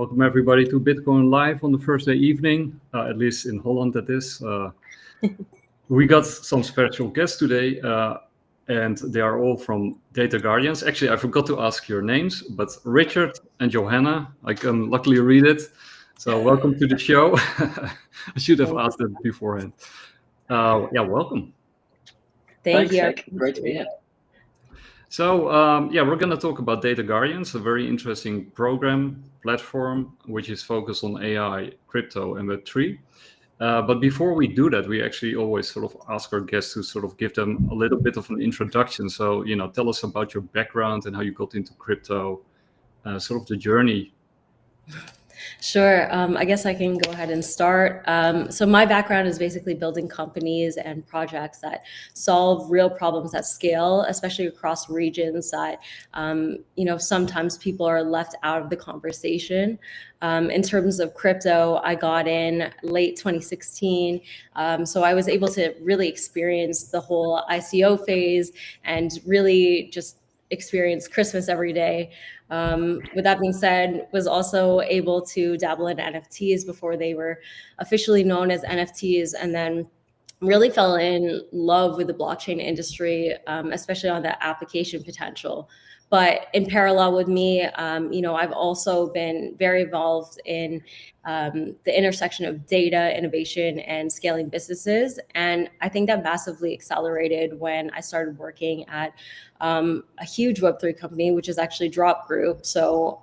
Welcome everybody to Bitcoin Live on the Thursday evening, at least in Holland that is. We got some special guests today, and they are all from Data Guardians. Actually, I forgot to ask your names, but Richard and Johanna, I can luckily read it. So welcome to the show. I should have asked that beforehand. Welcome. Thanks, Nick. Great to be here. So, we're going to talk about Data Guardians, a very interesting platform, which is focused on AI, crypto, and Web3. But before we do that, we actually always sort of ask our guests to sort of give them a little bit of an introduction. So, tell us about your background and how you got into crypto, sort of the journey. Sure. I guess I can go ahead and start. So my background is basically building companies and projects that solve real problems at scale, especially across regions that, sometimes people are left out of the conversation. In terms of crypto, I got in late 2016. So I was able to really experience the whole ICO phase and really just experience Christmas every day. With that being said, was also able to dabble in NFTs before they were officially known as NFTs, and then really fell in love with the blockchain industry, especially on the application potential. But in parallel with me, I've also been very involved in the intersection of data, innovation, and scaling businesses. And I think that massively accelerated when I started working at a huge Web3 company, which is actually Drop Group. So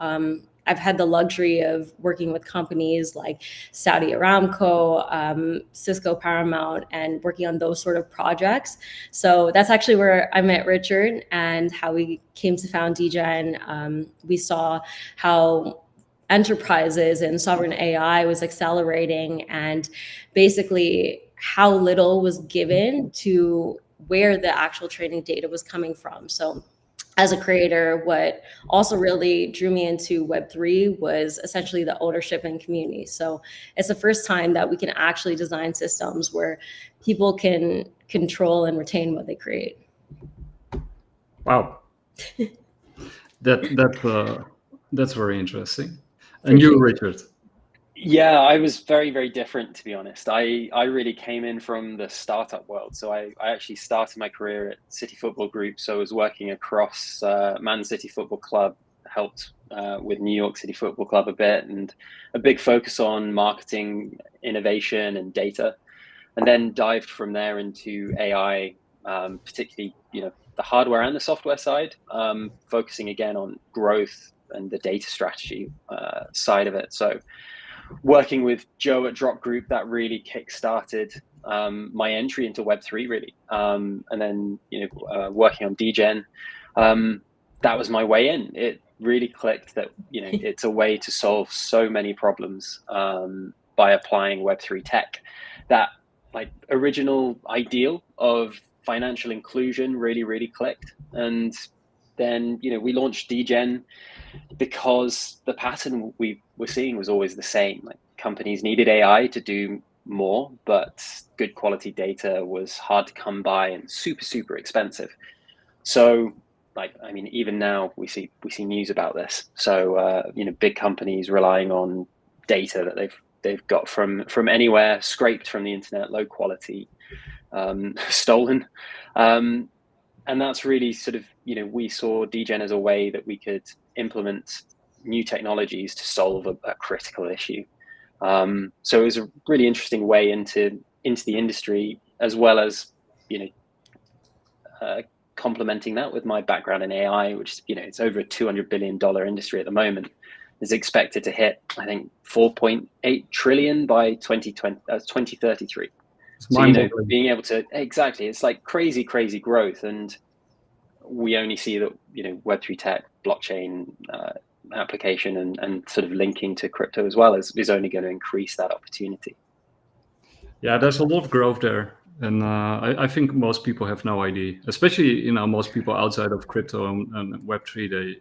I've had the luxury of working with companies like Saudi Aramco, Cisco Paramount, and working on those sort of projects. So that's actually where I met Richard and how we came to found DGen. We saw how enterprises and sovereign AI was accelerating, and basically how little was given to where the actual training data was coming from. So as a creator, what also really drew me into Web3 was essentially the ownership and community. So it's the first time that we can actually design systems where people can control and retain what they create. Wow. That's very interesting. And you, Richard? Yeah, I was very, very different, to be honest. I really came in from the startup world. So I actually started my career at City Football Group. So I was working across Man City Football Club, helped with New York City Football Club a bit, and a big focus on marketing, innovation, and data. And then dived from there into AI, particularly, the hardware and the software side, focusing again on growth and the data strategy side of it. So working with Joe at Drop Group, that really kick-started my entry into Web3, really. And then, working on DGen, that was my way in. It really clicked that, it's a way to solve so many problems by applying Web3 tech. That original ideal of financial inclusion really, really clicked. And then, we launched DGen because the pattern we were seeing was always the same. Like, companies needed AI to do more, but good quality data was hard to come by and super, super expensive. So, even now we see news about this. So, big companies relying on data that they've got from anywhere, scraped from the internet, low quality, stolen. And that's really sort of, we saw DGen as a way that we could implement new technologies to solve a critical issue. So it was a really interesting way into the industry, as well as, complementing that with my background in AI, which, it's over a $200 billion industry at the moment, is expected to hit, I think, 4.8 trillion by 2033. So, being able to, exactly, it's like crazy growth. And we only see that, Web3 tech, blockchain application and sort of linking to crypto as well is only going to increase that opportunity. Yeah, there's a lot of growth there. And I think most people have no idea, especially, most people outside of crypto and Web3,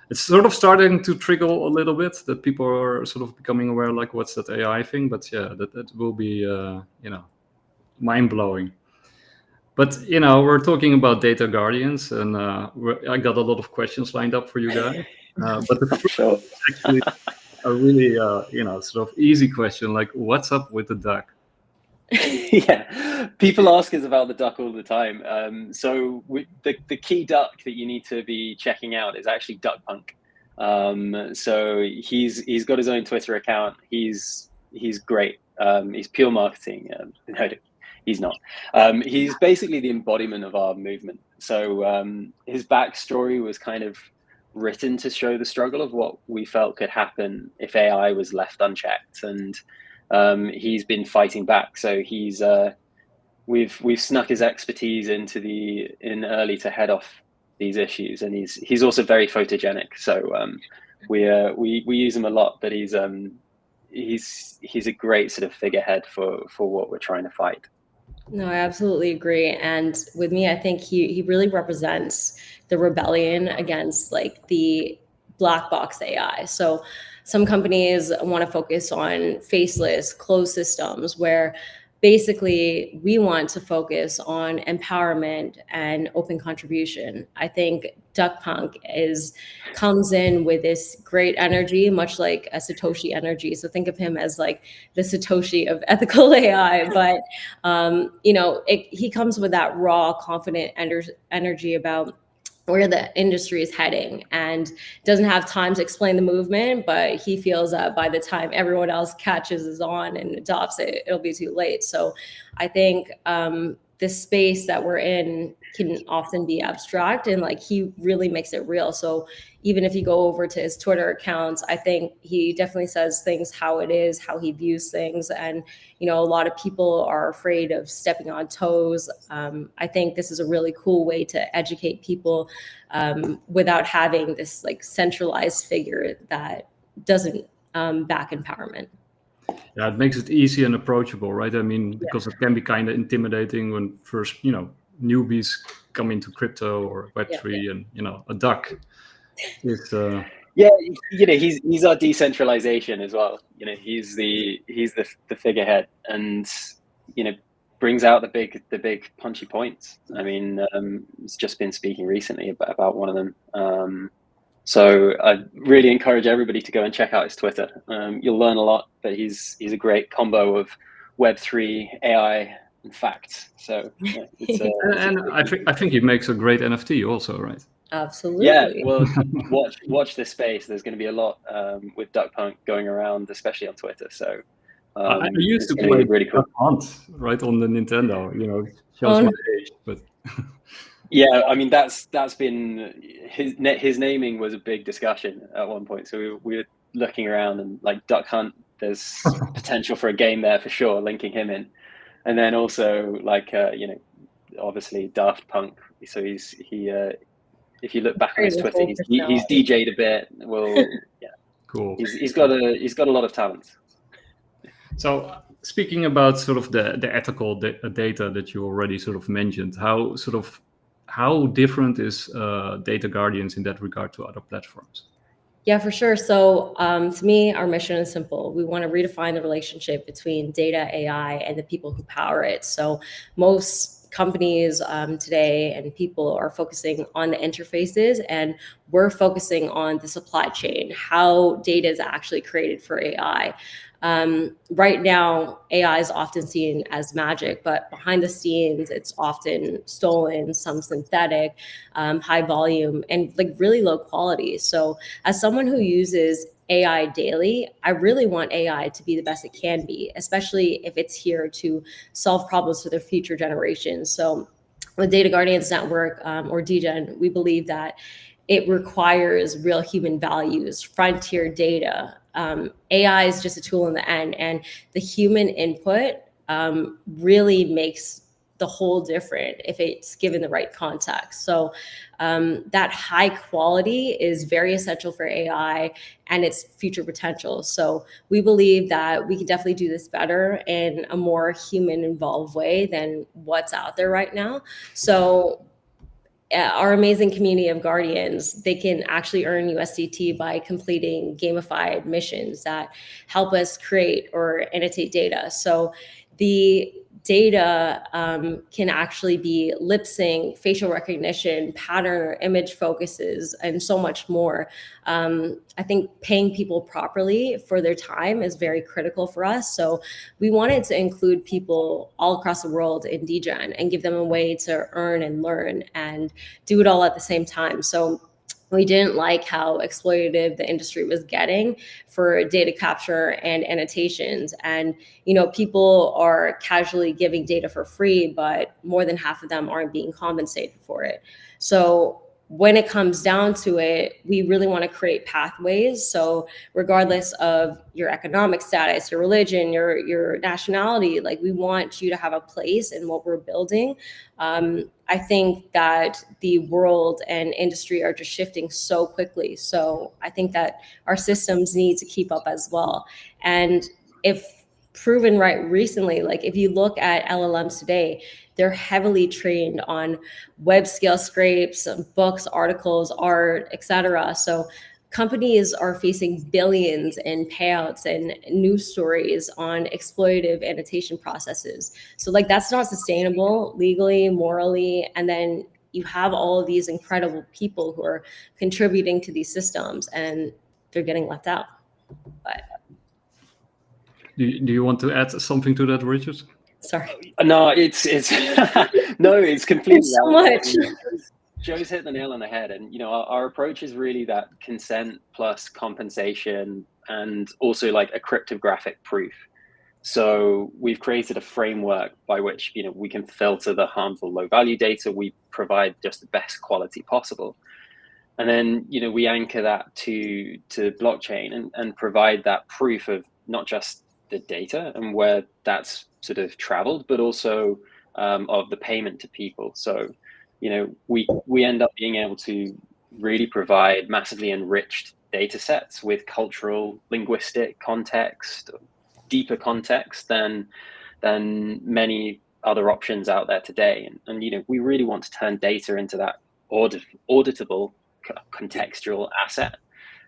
it's sort of starting to trickle a little bit that people are sort of becoming aware, like, what's that AI thing? But yeah, that will be, mind blowing. But, we're talking about Data Guardians, and I got a lot of questions lined up for you guys. But the first Sure. is actually a really, sort of easy question, like, what's up with the duck? Yeah, people ask us about the duck all the time. The key duck that you need to be checking out is actually Duck Punk. So he's got his own Twitter account. He's great. He's pure marketing. No, he's not. He's basically the embodiment of our movement. So his backstory was kind of written to show the struggle of what we felt could happen if AI was left unchecked, and he's been fighting back. So we've snuck his expertise in early to head off these issues, and he's also very photogenic. So we use him a lot, but he's a great sort of figurehead for what we're trying to fight. No, I absolutely agree. And with me, I think he really represents the rebellion against like the black box AI. So some companies want to focus on faceless, closed systems where basically we want to focus on empowerment and open contribution. I think Duck Punk comes in with this great energy, much like a Satoshi energy. So think of him as like the Satoshi of ethical AI, but he comes with that raw, confident energy about where the industry is heading, and doesn't have time to explain the movement, but he feels that by the time everyone else catches on and adopts it, it'll be too late. So I think the space that we're in can often be abstract, and like he really makes it real. So even if you go over to his Twitter accounts, I think he definitely says things how it is, how he views things. And, a lot of people are afraid of stepping on toes. I think this is a really cool way to educate people without having this like centralized figure that doesn't back empowerment. Yeah, it makes it easy and approachable, right? I mean, because it can be kind of intimidating when first, newbies come into crypto or Web3, and a duck is. Yeah, he's our decentralization as well. He's the figurehead, and brings out the big punchy points. I mean, he's just been speaking recently about one of them. So I really encourage everybody to go and check out his Twitter. You'll learn a lot, but he's a great combo of Web3, AI, and facts. So I think he makes a great NFT also, right? Absolutely. Yeah, well, watch this space. There's going to be a lot with Duck Punk going around, especially on Twitter. So I used to play really cool. Duck Hunt right on the Nintendo. Shows my age, but. Yeah, I mean that's been his naming was a big discussion at one point. So we were looking around, and like Duck Hunt, there's potential for a game there for sure, linking him in, and then also like obviously Daft Punk. So if you look back on his Twitter, he's DJ'd a bit. Well, yeah, cool. He's got a lot of talent. So speaking about sort of the ethical data that you already sort of mentioned, how different is Data Guardians in that regard to other platforms? Yeah, for sure. So to me, our mission is simple. We want to redefine the relationship between data, AI, and the people who power it. So most companies today and people are focusing on the interfaces, and we're focusing on the supply chain, how data is actually created for AI. Right now, AI is often seen as magic, but behind the scenes, it's often stolen, some synthetic, high volume, and like really low quality. So as someone who uses AI daily, I really want AI to be the best it can be, especially if it's here to solve problems for their future generations. So with Data Guardians Network or DGen, we believe that it requires real human values, frontier data. AI is just a tool in the end, and the human input really makes the whole different if it's given the right context. So that high quality is very essential for AI and its future potential. So we believe that we can definitely do this better in a more human involved way than what's out there right now. So our amazing community of Guardians, they can actually earn USDT by completing gamified missions that help us create or annotate data. So the data can actually be lip sync, facial recognition, pattern or image focuses, and so much more. I think paying people properly for their time is very critical for us. So we wanted to include people all across the world in DGen and give them a way to earn and learn and do it all at the same time. So we didn't like how exploitative the industry was getting for data capture and annotations. And, people are casually giving data for free, but more than half of them aren't being compensated for it. So when it comes down to it, we really want to create pathways. So regardless of your economic status, your religion, your nationality, like we want you to have a place in what we're building. I think that the world and industry are just shifting so quickly. So I think that our systems need to keep up as well. And if proven right recently, like if you look at LLMs today, they're heavily trained on web scale scrapes, books, articles, art, etc. So companies are facing billions in payouts and news stories on exploitative annotation processes. So like that's not sustainable legally, morally, and then you have all of these incredible people who are contributing to these systems and they're getting left out. But do you want to add something to that, Richard? Sorry. No, it's no, it's completely so much. Joe's hit the nail on the head, and our approach is really that consent plus compensation, and also like a cryptographic proof. So we've created a framework by which we can filter the harmful low-value data. We provide just the best quality possible, and then we anchor that to blockchain and provide that proof of not just the data and where that's sort of traveled, but also of the payment to people. So we end up being able to really provide massively enriched data sets with cultural, linguistic context, deeper context than many other options out there today. And we really want to turn data into that auditable contextual asset,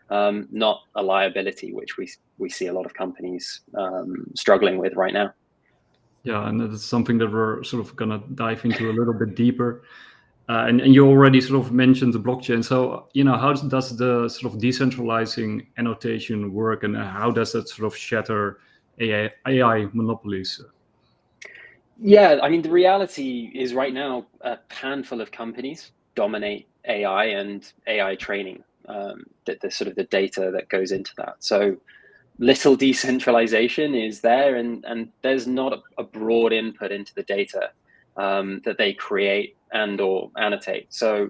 not a liability, which we see a lot of companies struggling with right now. Yeah, and that's something that we're sort of gonna dive into a little bit deeper. And you already sort of mentioned the blockchain. So, how does the sort of decentralizing annotation work, and how does that sort of shatter AI monopolies? Yeah, I mean, the reality is right now, a handful of companies dominate AI and AI training, the sort of the data that goes into that. So little decentralization is there, and there's not a broad input into the data that they create and or annotate. So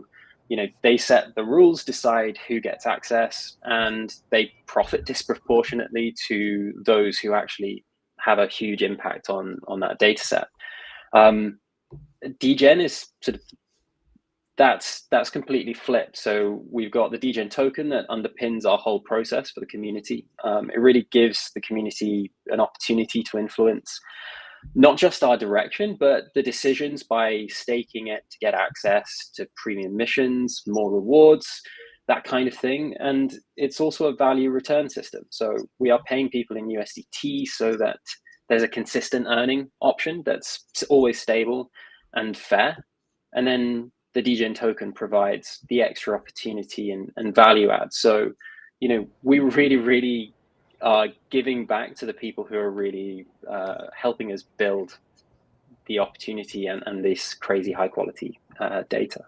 they set the rules, decide who gets access, and they profit disproportionately to those who actually have a huge impact on that data set. DGen is sort of that's completely flipped. So we've got the DGen token that underpins our whole process for the community. It really gives the community an opportunity to influence not just our direction, but the decisions by staking it to get access to premium missions, more rewards, that kind of thing. And it's also a value return system. So we are paying people in USDT so that there's a consistent earning option that's always stable and fair. And then the DGen token provides the extra opportunity and value add. So, we really, really are giving back to the people who are really helping us build the opportunity and this crazy high quality data.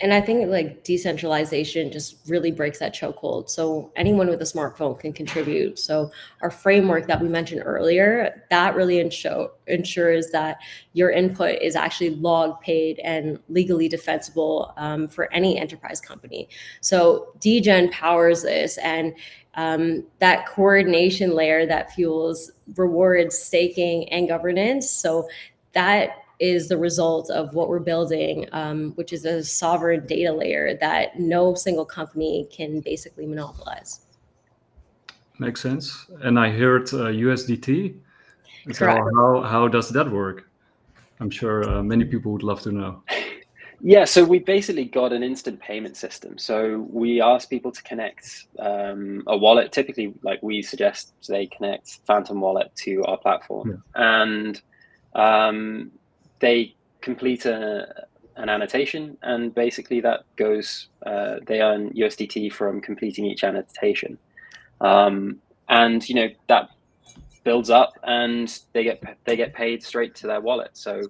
And I think like decentralization just really breaks that chokehold. So anyone with a smartphone can contribute. So our framework that we mentioned earlier, that really ensures that your input is actually log paid and legally defensible for any enterprise company. So DGen powers this, and that coordination layer that fuels rewards, staking, and governance. So that is the result of what we're building, which is a sovereign data layer that no single company can basically monopolize. Makes sense. And I heard USDT. Correct. So how does that work? I'm sure many people would love to know. Yeah, so we basically got an instant payment system. So we ask people to connect a wallet. Typically, like we suggest they connect Phantom Wallet to our platform. Yeah. And they complete an annotation, and basically that goes, they earn USDT from completing each annotation. And that builds up, and they get paid straight to their wallet. So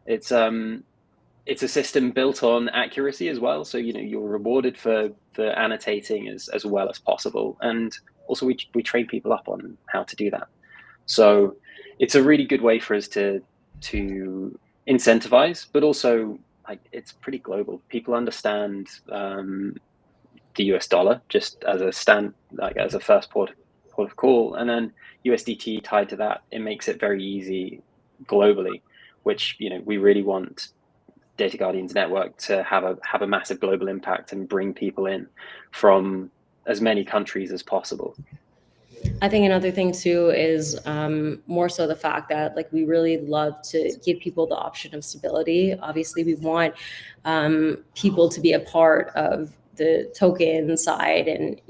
it's a system built on accuracy as well. So you're rewarded for annotating as well as possible, and also we train people up on how to do that. So it's a really good way for us to incentivize, but also it's pretty global. People understand the US dollar just as as a first port of call, and then USDT tied to that. It makes it very easy globally, which we really want Data Guardian's network to have a massive global impact and bring people in from as many countries as possible. I think another thing too is more so the fact that we really love to give people the option of stability. Obviously, we want people to be a part of the token side and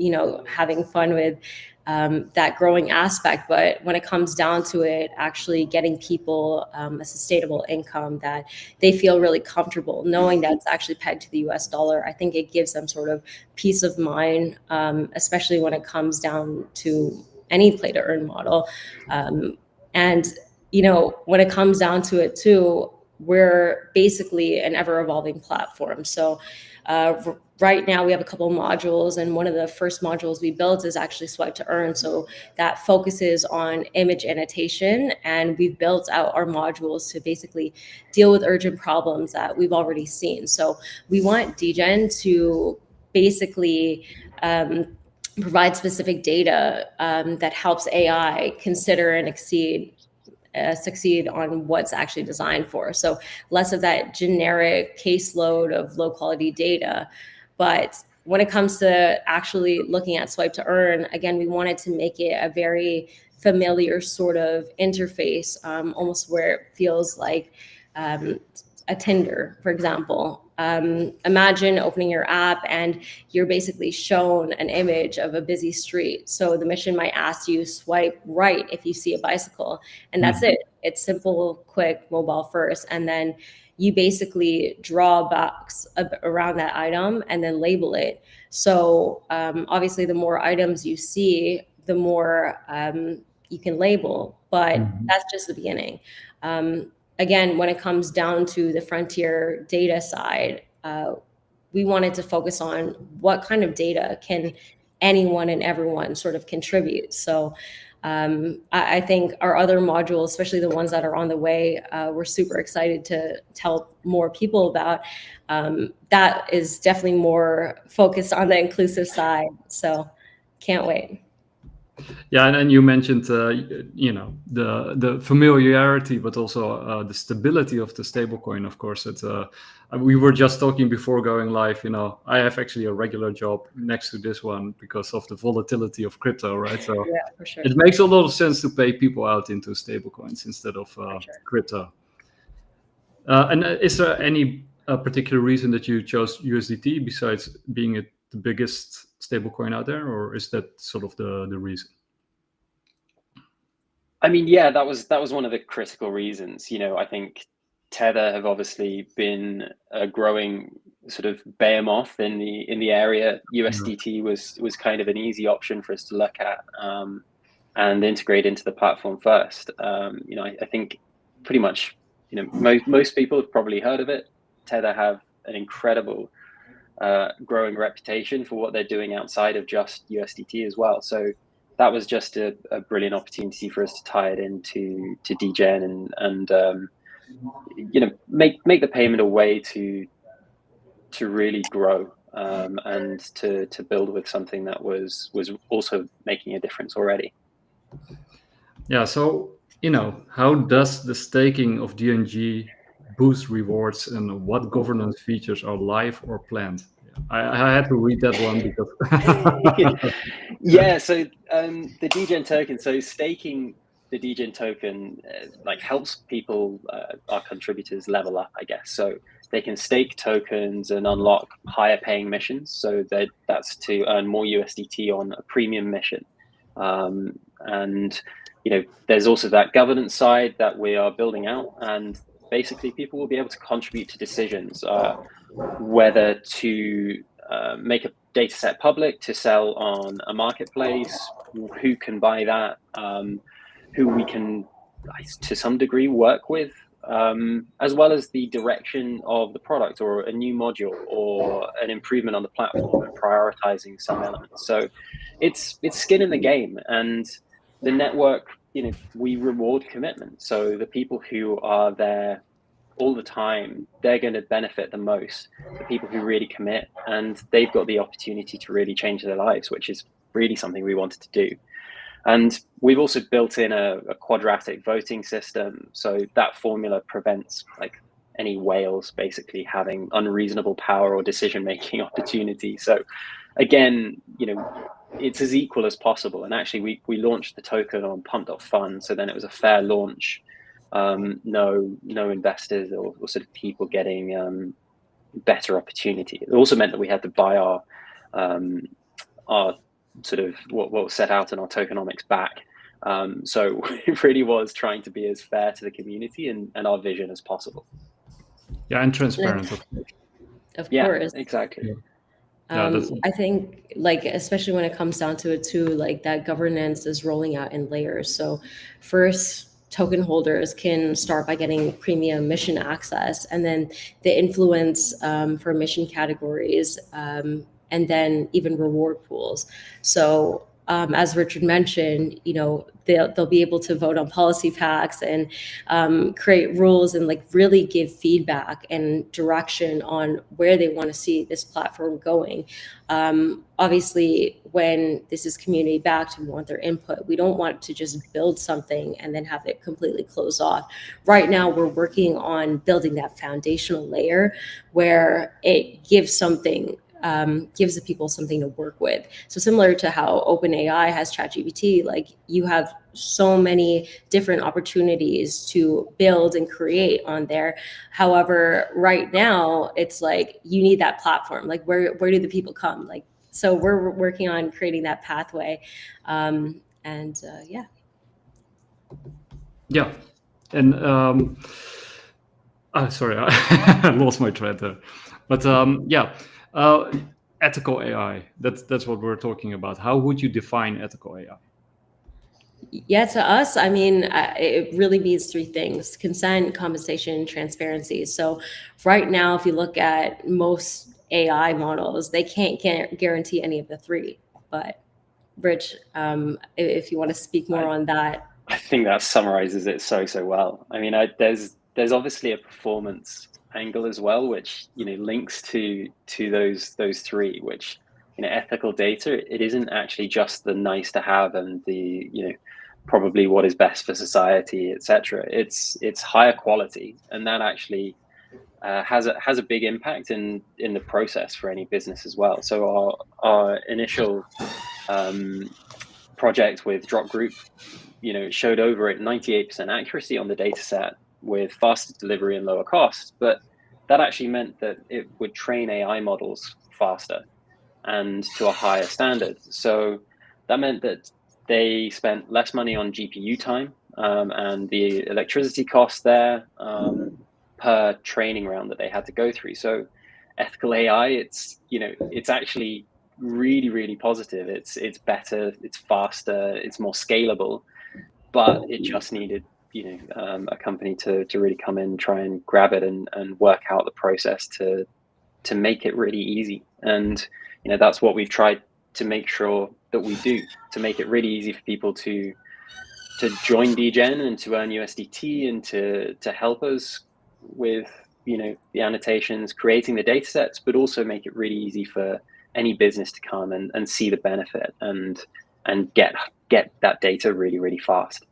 having fun with that growing aspect. But when it comes down to it, actually getting people a sustainable income that they feel really comfortable knowing that it's actually pegged to the US dollar, I think it gives them sort of peace of mind, especially when it comes down to any play to earn model. And when it comes down to it too, we're basically an ever evolving platform. So right now we have a couple of modules, and one of the first modules we built is actually Swipe to Earn. So that focuses on image annotation, and we've built out our modules to basically deal with urgent problems that we've already seen. So we want DGen to basically provide specific data that helps AI consider and succeed on what's actually designed for. So less of that generic caseload of low quality data. But when it comes to actually looking at Swipe to Earn, again, we wanted to make it a very familiar sort of interface, almost where it feels like a Tinder, for example. Imagine opening your app and you're basically shown an image of a busy street. So the mission might ask you swipe right if you see a bicycle, and that's it. It's simple, quick, mobile first. And then you basically draw a box around that item and then label it. So obviously the more items you see, the more you can label, but that's just the beginning. Again, when it comes down to the frontier data side, we wanted to focus on what kind of data can anyone and everyone sort of contribute. So I think our other modules, especially the ones that are on the way, we're super excited to tell more people about. That is definitely more focused on the inclusive side. So can't wait. Yeah, and you mentioned, the familiarity, but also the stability of the stablecoin. Of course, we were just talking before going live. I have actually a regular job next to this one because of the volatility of crypto, right? So yeah, for sure. It makes a lot of sense to pay people out into stablecoins instead of crypto. And is there any particular reason that you chose USDT besides being the biggest stablecoin out there, or is that sort of the reason? I mean, yeah, that was one of the critical reasons. I think Tether have obviously been a growing sort of behemoth in the area. USDT was kind of an easy option for us to look at and integrate into the platform first. I think pretty much most people have probably heard of it. Tether have an incredible growing reputation for what they're doing outside of just USDT as well. So that was just a brilliant opportunity for us to tie it into DGen and make the payment a way to really grow and to build with something that was also making a difference already. Yeah. So how does the staking of DNG boost rewards, and what governance features are live or planned? I had to read that one because yeah. So the DGen token. So staking the DGen token helps people, our contributors, level up, I guess. So they can stake tokens and unlock higher paying missions. So that's to earn more USDT on a premium mission, and there's also that governance side that we are building out, and basically people will be able to contribute to decisions, whether to make a data set public to sell on a marketplace, who can buy that, who we can, to some degree, work with, as well as the direction of the product or a new module or an improvement on the platform and prioritizing some elements. So it's skin in the game, and the network, we reward commitment. So the people who are there all the time, they're going to benefit the most. The people who really commit, and they've got the opportunity to really change their lives, which is really something we wanted to do. And we've also built in a quadratic voting system. So that formula prevents any whales basically having unreasonable power or decision-making opportunity. So again, it's as equal as possible. And actually we launched the token on pump.fun. So then it was a fair launch. No investors or sort of people getting better opportunity. It also meant that we had to buy our sort of what was set out in our tokenomics back. So it really was trying to be as fair to the community and our vision as possible. Yeah, and transparent. Of yeah, course. Exactly. Yeah. I think especially when it comes down to it too, that governance is rolling out in layers. So first, token holders can start by getting premium mission access, and then the influence for mission categories, and then even reward pools. So as Richard mentioned, they'll be able to vote on policy packs and create rules and really give feedback and direction on where they want to see this platform going. Obviously, when this is community backed, we want their input. We don't want to just build something and then have it completely close off. Right now, we're working on building that foundational layer where it gives the people something to work with. So similar to how OpenAI has ChatGPT, you have so many different opportunities to build and create on there. However, right now it's you need that platform. Where do the people come? So we're working on creating that pathway. Yeah. Yeah. And sorry, I lost my thread there. But yeah. Ethical AI, that's what we're talking about. How would you define ethical AI? Yeah, to us, it really means three things: consent, compensation, transparency. So right now, if you look at most AI models, they can't guarantee any of the three. But Rich, if you want to speak more on that. I think that summarizes it so well. There's obviously a performance angle as well, which links to those three, which ethical data, it isn't actually just the nice to have and the probably what is best for society, etc. It's higher quality, and that actually has a big impact in the process for any business as well. So our initial project with Drop Group, showed over at 98% accuracy on the data set with faster delivery and lower cost, but that actually meant that it would train AI models faster and to a higher standard. So that meant that they spent less money on GPU time and the electricity cost there per training round that they had to go through. So ethical AI, it's actually really positive. It's better, it's faster, it's more scalable, but it just needed a company to really come in, try and grab it and work out the process to make it really easy. And that's what we've tried to make sure that we do, to make it really easy for people to join DGen and to earn USDT and to help us with the annotations, creating the data sets, but also make it really easy for any business to come and see the benefit and get that data really fast.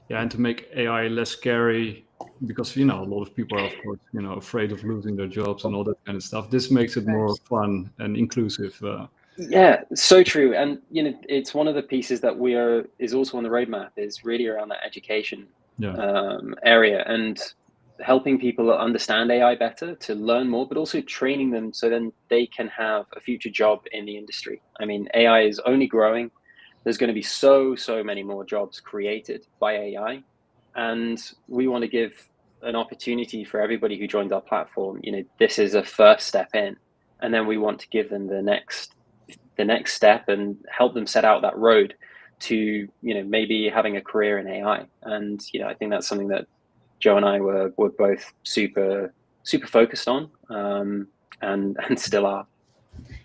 Yeah, and to make AI less scary, because a lot of people are, of course, afraid of losing their jobs and all that kind of stuff. This makes it more fun and inclusive. Yeah, so true. And it's one of the pieces that is also on the roadmap, is really around that education area and helping people understand AI better, to learn more, but also training them so then they can have a future job in the industry. AI is only growing. there's going to be so many more jobs created by AI, and we want to give an opportunity for everybody who joins our platform. This is a first step in, and then we want to give them the next step and help them set out that road to maybe having a career in AI. And I think that's something that Joe and I were both super focused on, and still are.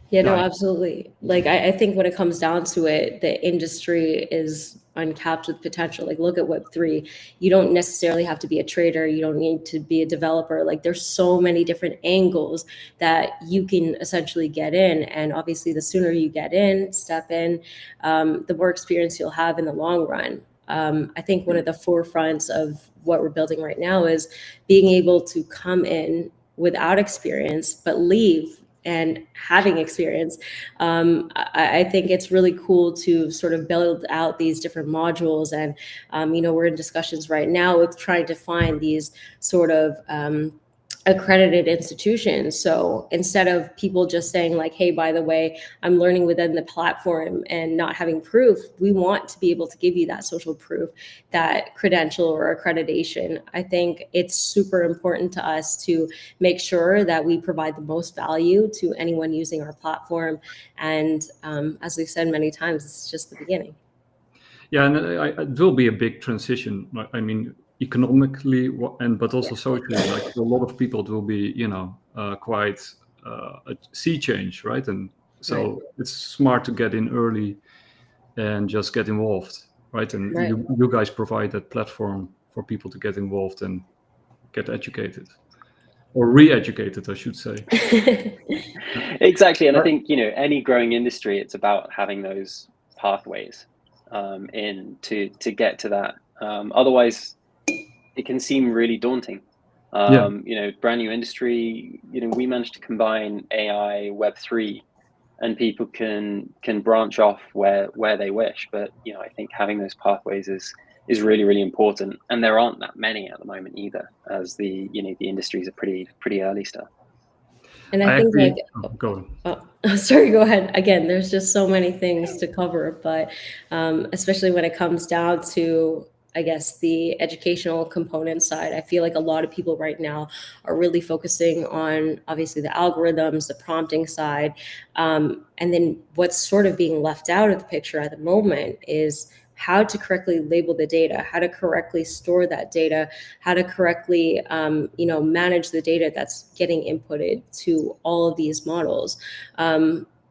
Yeah, no, absolutely. Like, I think when it comes down to it, the industry is uncapped with potential. Like, look at Web3. You don't necessarily have to be a trader. You don't need to be a developer. Like, there's so many different angles that you can essentially get in. And obviously, the sooner you step in, the more experience you'll have in the long run. I think one of the forefronts of what we're building right now is being able to come in without experience, but leave and having experience. I think it's really cool to sort of build out these different modules. And, we're in discussions right now with trying to find these sort of accredited institutions. So instead of people just saying like, hey, by the way, I'm learning within the platform and not having proof, we want to be able to give you that social proof, that credential or accreditation. I think it's super important to us to make sure that we provide the most value to anyone using our platform. And as we've said many times, it's just the beginning. Yeah, and it will be a big transition. I mean, economically but also socially, like a lot of people, it will be quite a sea change, right? And so it's smart to get in early and just get involved, right? And you guys provide that platform for people to get involved and get educated, or re-educated, I should say. Exactly. And I think any growing industry, it's about having those pathways in to get to that. Otherwise it can seem really daunting. Brand new industry. We managed to combine AI, Web3, and people can branch off where they wish. But I think having those pathways is really, really important. And there aren't that many at the moment either, as the industries are pretty early still. And I think go ahead. Again, there's just so many things to cover, but especially when it comes down to, I guess, the educational component side, I feel like a lot of people right now are really focusing on obviously the algorithms, the prompting side. And then what's sort of being left out of the picture at the moment is how to correctly label the data, how to correctly store that data, how to correctly, manage the data that's getting inputted to all of these models.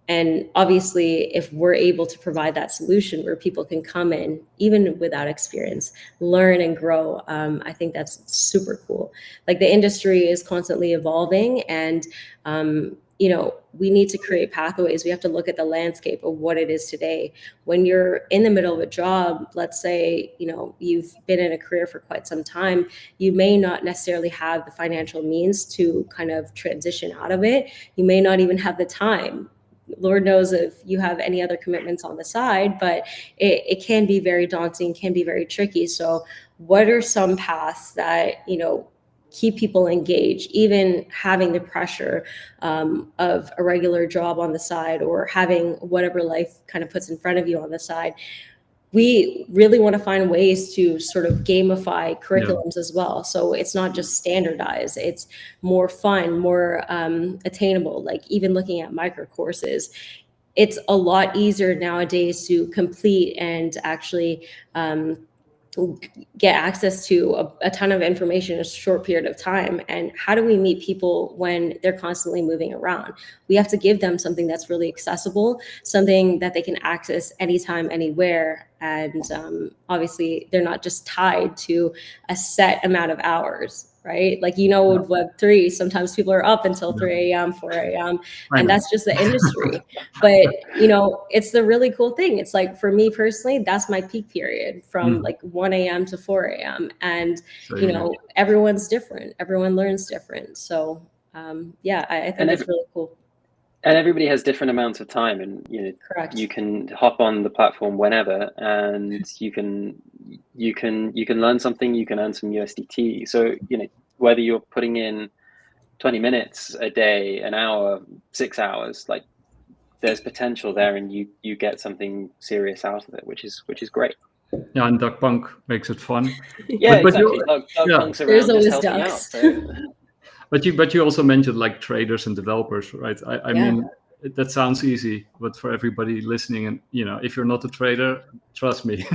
And obviously, if we're able to provide that solution where people can come in, even without experience, learn and grow, I think that's super cool. Like, the industry is constantly evolving, and we need to create pathways. We have to look at the landscape of what it is today. When you're in the middle of a job, let's say, you've been in a career for quite some time, you may not necessarily have the financial means to kind of transition out of it. You may not even have the time. Lord knows if you have any other commitments on the side, but it can be very daunting, can be very tricky. So what are some paths that, keep people engaged, even having the pressure of a regular job on the side, or having whatever life kind of puts in front of you on the side? We really want to find ways to sort of gamify curriculums as well. So it's not just standardized, it's more fun, more attainable. Like, even looking at micro courses, it's a lot easier nowadays to complete and actually get access to a ton of information in a short period of time. And how do we meet people when they're constantly moving around? We have to give them something that's really accessible, something that they can access anytime, anywhere. And obviously, they're not just tied to a set amount of hours, right? Like, with Web3, sometimes people are up until 3 a.m., 4 a.m., and that's just the industry. But, it's the really cool thing. It's like, for me personally, that's my peak period, from like 1 a.m. to 4 a.m. And, everyone's different. Everyone learns different. So, I think that's really cool. And everybody has different amounts of time, and Correct. You can hop on the platform whenever, and you can learn something, you can earn some USDT. So whether you're putting in 20 minutes a day, an hour, 6 hours, like, there's potential there, and you get something serious out of it, which is great. Yeah, and Duck Punk makes it fun. Yeah, But exactly. Duck yeah. Punk's There's around just always helping out. ducks. So. But you also mentioned like traders and developers, right? I Yeah. mean, that sounds easy, but for everybody listening, and if you're not a trader, trust me,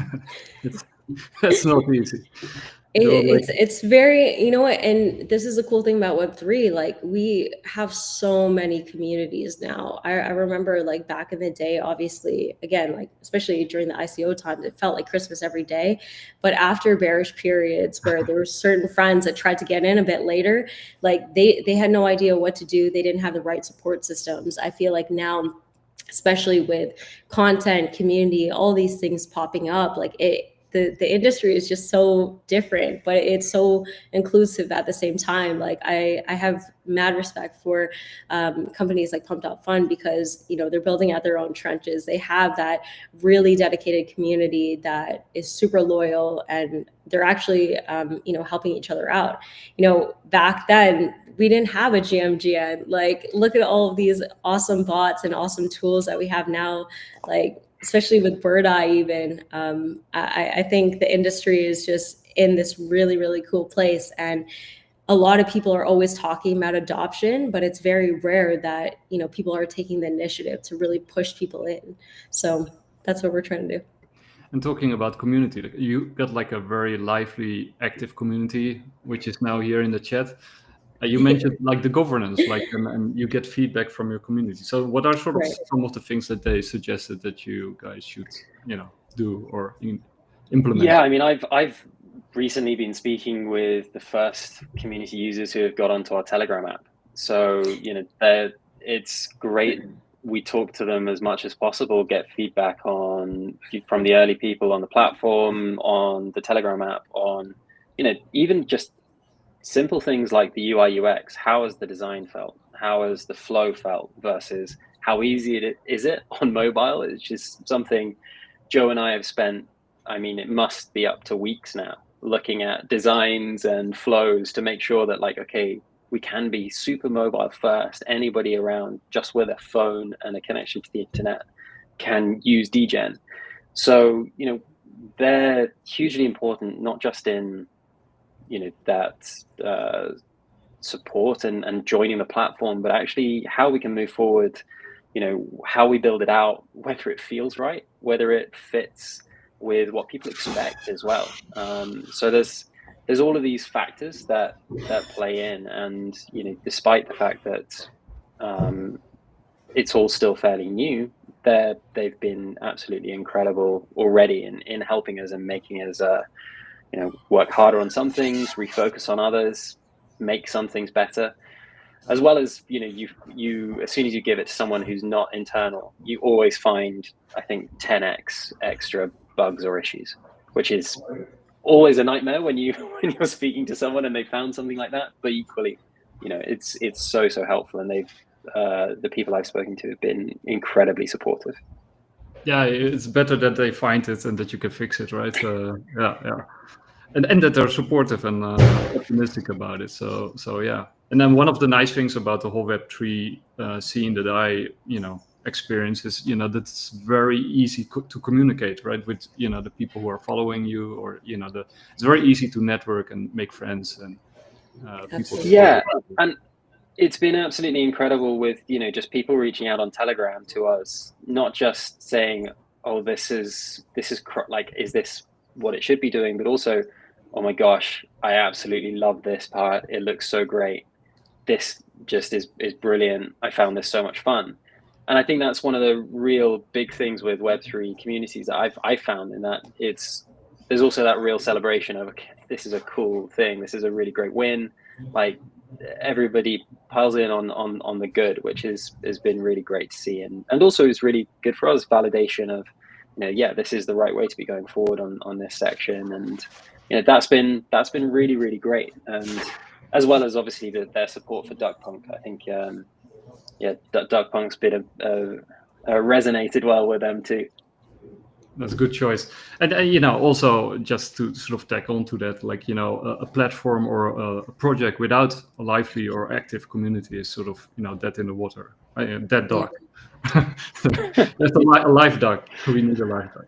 that's not easy. It's very, you know what, and this is the cool thing about Web3, like we have so many communities now. I remember like back in the day, obviously, again, like especially during the ICO times, it felt like Christmas every day. But after bearish periods where there were certain friends that tried to get in a bit later, like they had no idea what to do. They didn't have the right support systems. I feel like now, especially with content, community, all these things popping up, like the industry is just so different, but it's so inclusive at the same time. Like I have mad respect for companies like Pumped Out Fund, because they're building out their own trenches. They have that really dedicated community that is super loyal, and they're actually helping each other out. Back then we didn't have a GMGN. Like look at all of these awesome bots and awesome tools that we have now, like especially with Bird Eye even. I think the industry is just in this really, really cool place. And a lot of people are always talking about adoption, but it's very rare that, people are taking the initiative to really push people in. So that's what we're trying to do. And talking about community, you got like a very lively, active community, which is now here in the chat. You mentioned like the governance, like, and you get feedback from your community. So what are sort of some of the things that they suggested that you guys should, do or implement? Yeah, I mean, I've recently been speaking with the first community users who have got onto our Telegram app. So, it's great. We talk to them as much as possible, get feedback from the early people on the platform, on the Telegram app, on, even just simple things like the UI UX. How has the design felt? How has the flow felt versus how easy is it on mobile? It's just something Joe and I have spent, it must be up to weeks now, looking at designs and flows to make sure that okay, we can be super mobile first. Anybody around just with a phone and a connection to the internet can use DGen. So, they're hugely important, not just in that support and joining the platform, but actually how we can move forward, how we build it out, whether it feels right, whether it fits with what people expect as well. So there's all of these factors that play in, and despite the fact that it's all still fairly new, they've been absolutely incredible already in helping us and making us work harder on some things, refocus on others, make some things better, as well as you as soon as you give it to someone who's not internal, you always find, I think, 10x extra bugs or issues, which is always a nightmare when you're speaking to someone and they found something like that. But equally, it's so helpful, and they've the people I've spoken to have been incredibly supportive. Yeah, it's better that they find it and that you can fix it, right? Yeah. And that they're supportive and optimistic about it. So yeah. And then one of the nice things about the whole Web3 scene that I experience is that it's very easy to communicate, right, with the people who are following you, or it's very easy to network and make friends and people. Yeah, and it's been absolutely incredible with just people reaching out on Telegram to us, not just saying, oh, this is like, is this what it should be doing, but also, oh my gosh, I absolutely love this part. It looks so great. This just is brilliant. I found this so much fun. And I think that's one of the real big things with Web3 communities that I've found, in that there's also that real celebration of, okay, this is a cool thing. This is a really great win. Like, everybody piles in on the good, which has been really great to see. And also is really good for us, validation of, yeah, this is the right way to be going forward on this section. And that's been really, really great. And as well as obviously their support for Duck Punk, I think Duck Punk's been resonated well with them too. That's a good choice. And also just to sort of tack on to that, like a platform or a project without a lively or active community is sort of dead in the water. Dead dog. That's a live dog. We need a live dog.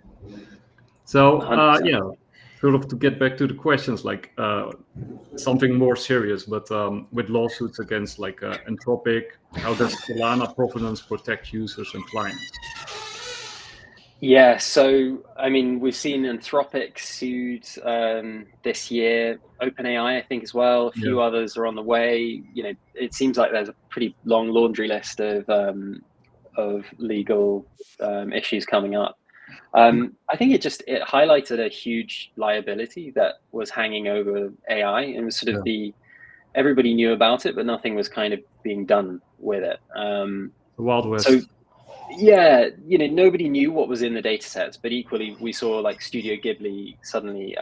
So sort of to get back to the questions, like something more serious, but with lawsuits against like Anthropic, how does Solana provenance protect users and clients? Yeah, so I mean, we've seen Anthropic sued this year, OpenAI, I think, as well. A few others are on the way. You know, it seems like there's a pretty long laundry list of legal issues coming up. I think it highlighted a huge liability that was hanging over AI, and it was sort of everybody knew about it, but nothing was kind of being done with it. The Wild West. So yeah, you know, nobody knew what was in the data sets, but equally we saw like Studio Ghibli suddenly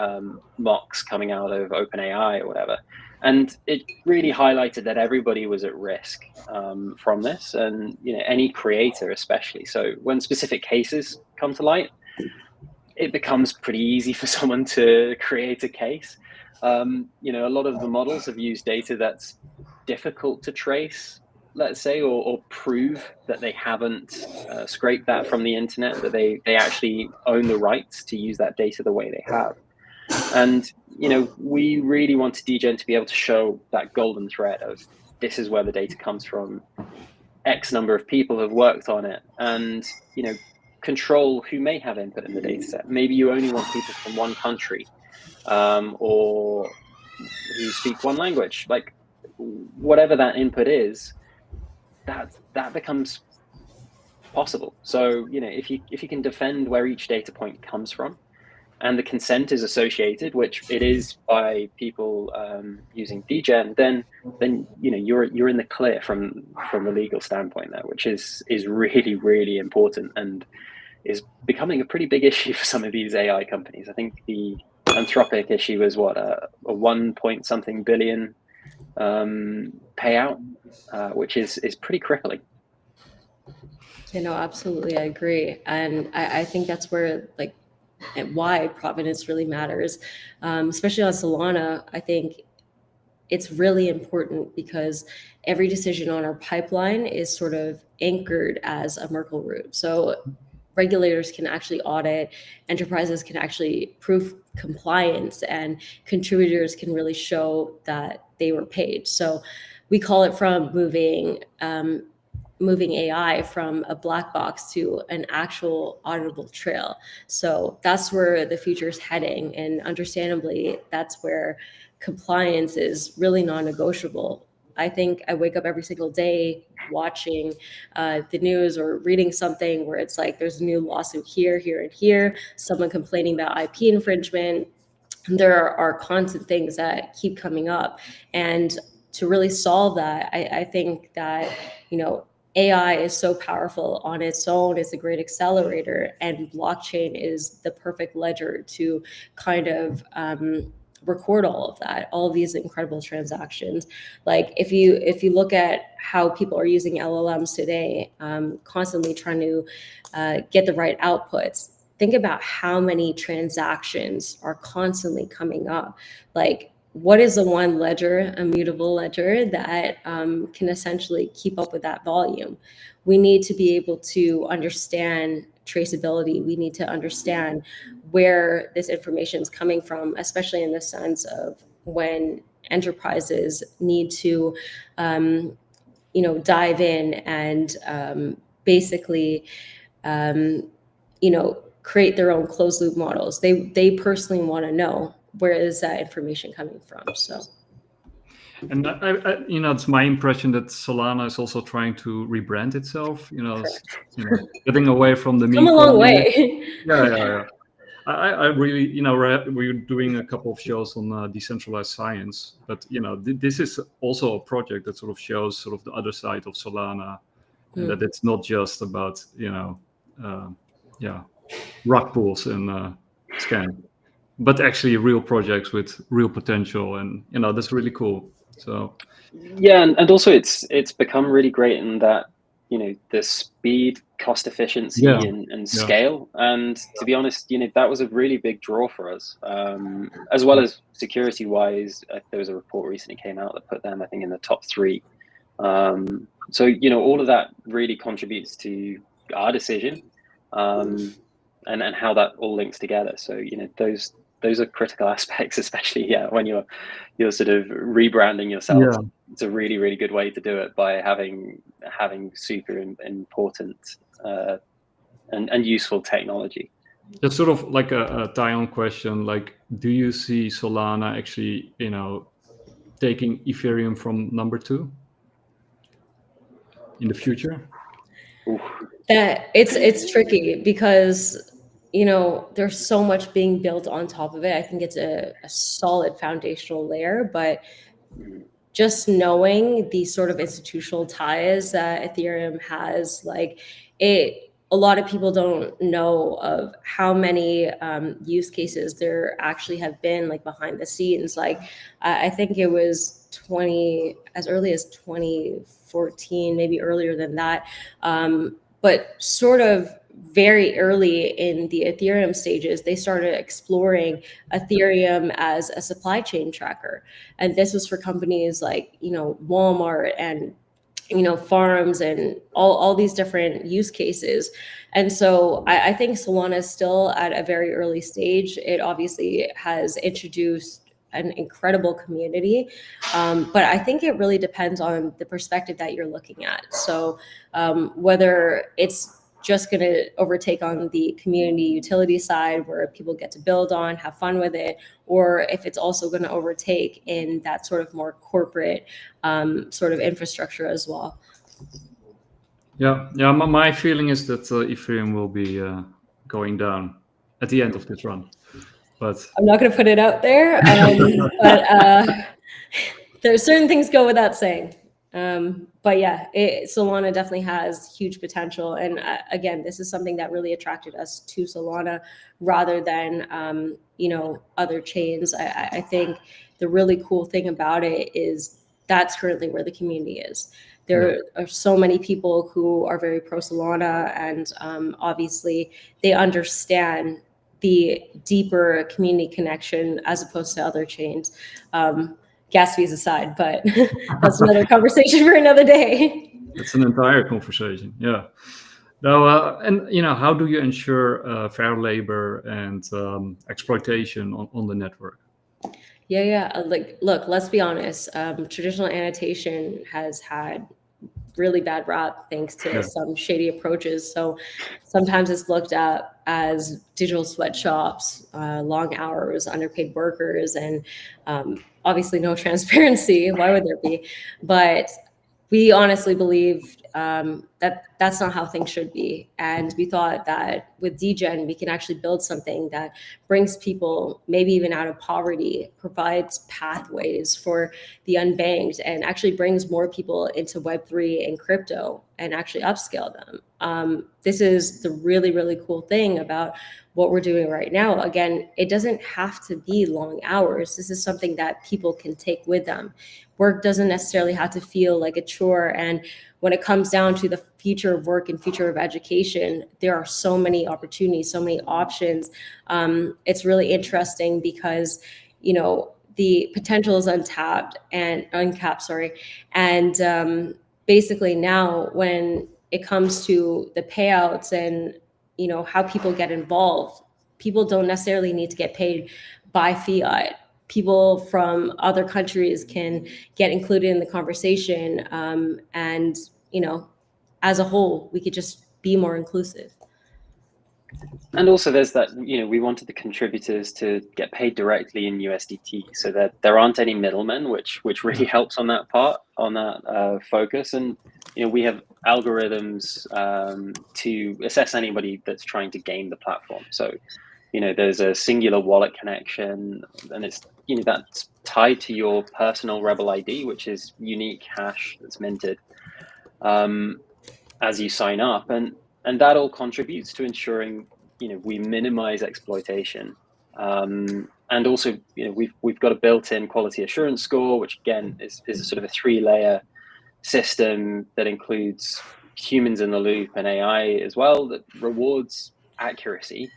mocks coming out of OpenAI or whatever. And it really highlighted that everybody was at risk from this, and you know, any creator especially. So when specific cases come to light, it becomes pretty easy for someone to create a case. You know, a lot of the models have used data that's difficult to trace, let's say, or prove that they haven't scraped that from the internet, that they actually own the rights to use that data the way they have. And, you know, we really want Degen to be able to show that golden thread of this is where the data comes from. X number of people have worked on it, and, you know, control who may have input in the data set. Maybe you only want people from one country or who speak one language, like whatever that input is, that becomes possible. So, you know, if you can defend where each data point comes from, and the consent is associated, which it is by people using Degen, then you know, you're in the clear from a legal standpoint there, which is really, really important and is becoming a pretty big issue for some of these AI companies. I think the Anthropic issue was what, a 1 point something billion payout, which is pretty crippling. You know, absolutely, I agree, and I think that's where like why provenance really matters, especially on Solana. I think it's really important because every decision on our pipeline is sort of anchored as a Merkle root. So regulators can actually audit, enterprises can actually prove compliance, and contributors can really show that they were paid. So we call it from moving AI from a black box to an actual auditable trail. So that's where the future is heading. And understandably, that's where compliance is really non-negotiable. I think I wake up every single day watching the news or reading something where it's like there's a new lawsuit here, here, and here, someone complaining about IP infringement. There are constant things that keep coming up. And to really solve that, I think that, you know, AI is so powerful on its own. It's a great accelerator, and blockchain is the perfect ledger to kind of record all of that, all of these incredible transactions. Like if you look at how people are using LLMs today, constantly trying to get the right outputs, think about how many transactions are constantly coming up. Like, what is the one ledger, a mutable ledger, that can essentially keep up with that volume? We need to be able to understand traceability. We need to understand where this information is coming from, especially in the sense of when enterprises need to, you know, dive in and basically, you know, create their own closed loop models. They personally want to know where is that information coming from. So, and I you know, it's my impression that Solana is also trying to rebrand itself. You know, getting away from the come a long way. Yeah. I really, you know, we're doing a couple of shows on decentralized science, but you know, this is also a project that sort of shows sort of the other side of Solana, and that it's not just about, you know, rug pulls and scan, but actually real projects with real potential, and you know, that's really cool. So yeah, and also it's become really great in that, you know, the speed, cost efficiency, and scale. And to be honest, you know, that was a really big draw for us, as well as security wise. There was a report recently came out that put them, I think, in the top 3 So all of that really contributes to our decision, and how that all links together. So those are critical aspects, especially when you're sort of rebranding yourself. Yeah. It's a really, really good way to do it by having super important and useful technology. That's sort of like a tie-on question. Like, do you see Solana actually, taking Ethereum from number 2 in the future? Oof. That it's tricky because there's so much being built on top of it. I think it's a solid foundational layer, but just knowing the sort of institutional ties that Ethereum has, like a lot of people don't know of how many use cases there actually have been, like behind the scenes. Like I think it was as early as 2014, maybe earlier than that. But sort of very early in the Ethereum stages, they started exploring Ethereum as a supply chain tracker. And this was for companies like, Walmart and, farms and all these different use cases. And so I think Solana is still at a very early stage. It obviously has introduced an incredible community. But I think it really depends on the perspective that you're looking at. So whether it's just going to overtake on the community utility side where people get to build on, have fun with it, or if it's also going to overtake in that sort of more corporate sort of infrastructure as well. Yeah. My feeling is that Ethereum will be going down at the end of this run. But I'm not going to put it out there, but there's certain things go without saying. But yeah, Solana definitely has huge potential. And again, this is something that really attracted us to Solana rather than, other chains. I think the really cool thing about it is that's currently where the community is. There are so many people who are very pro Solana, and obviously they understand the deeper community connection as opposed to other chains. Gas fees aside, but that's another conversation for another day. It's an entire conversation. Yeah. Now, and how do you ensure fair labor and exploitation on the network? Yeah. Look, let's be honest. Traditional annotation has had really bad rap thanks to some shady approaches. So sometimes it's looked at as digital sweatshops, long hours, underpaid workers, and obviously no transparency. Why would there be? But we honestly believe that that's not how things should be. And we thought that with Degen, we can actually build something that brings people maybe even out of poverty, provides pathways for the unbanked, and actually brings more people into Web3 and crypto and actually upscale them. This is the really, really cool thing about what we're doing right now. Again, it doesn't have to be long hours. This is something that people can take with them. Work doesn't necessarily have to feel like a chore. And when it comes down to the future of work and future of education, there are so many opportunities, so many options. It's really interesting because, the potential is uncapped. And basically now when it comes to the payouts and, how people get involved, people don't necessarily need to get paid by fiat. People from other countries can get included in the conversation. And, as a whole, we could just be more inclusive. And also there's that, we wanted the contributors to get paid directly in USDT so that there aren't any middlemen, which really helps on that part, on that focus. And, we have algorithms to assess anybody that's trying to game the platform. So, there's a singular wallet connection, and it's, that's tied to your personal Rebel ID, which is unique hash that's minted as you sign up. And that all contributes to ensuring, we minimize exploitation. And also, we've got a built-in quality assurance score, which again is a sort of a 3-layer system that includes humans in the loop and AI as well, that rewards accuracy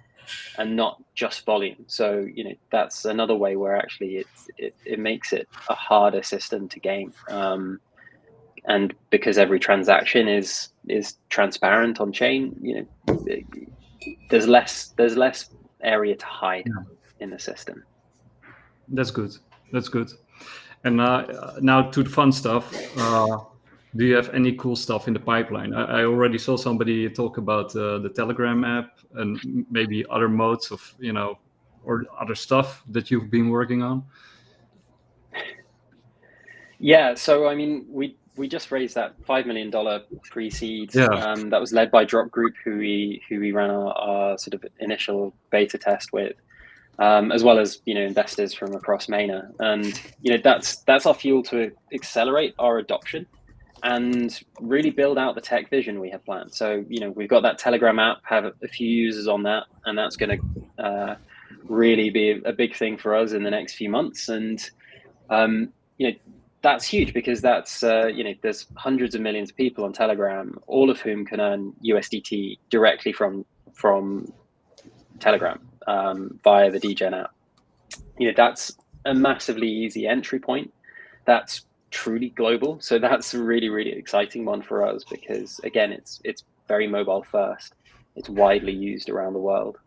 and not just volume. So, that's another way where actually it makes it a harder system to game. and because every transaction is transparent on chain, there's less area to hide in the system. That's good. And now to the fun stuff. Do you have any cool stuff in the pipeline? I already saw somebody talk about the Telegram app and maybe other modes of, or other stuff that you've been working on. Yeah, so I mean, we just raised that $5 million pre-seed. That was led by Drop Group, who we ran our sort of initial beta test with, as well as investors from across MENA, and that's our fuel to accelerate our adoption and really build out the tech vision we have planned. So we've got that Telegram app, have a few users on that, and that's going to really be a big thing for us in the next few months. And that's huge because that's there's hundreds of millions of people on Telegram, all of whom can earn USDT directly from Telegram via the DGen app. That's a massively easy entry point. That's truly global, so that's a really, really exciting one for us because again, it's very mobile first. It's widely used around the world.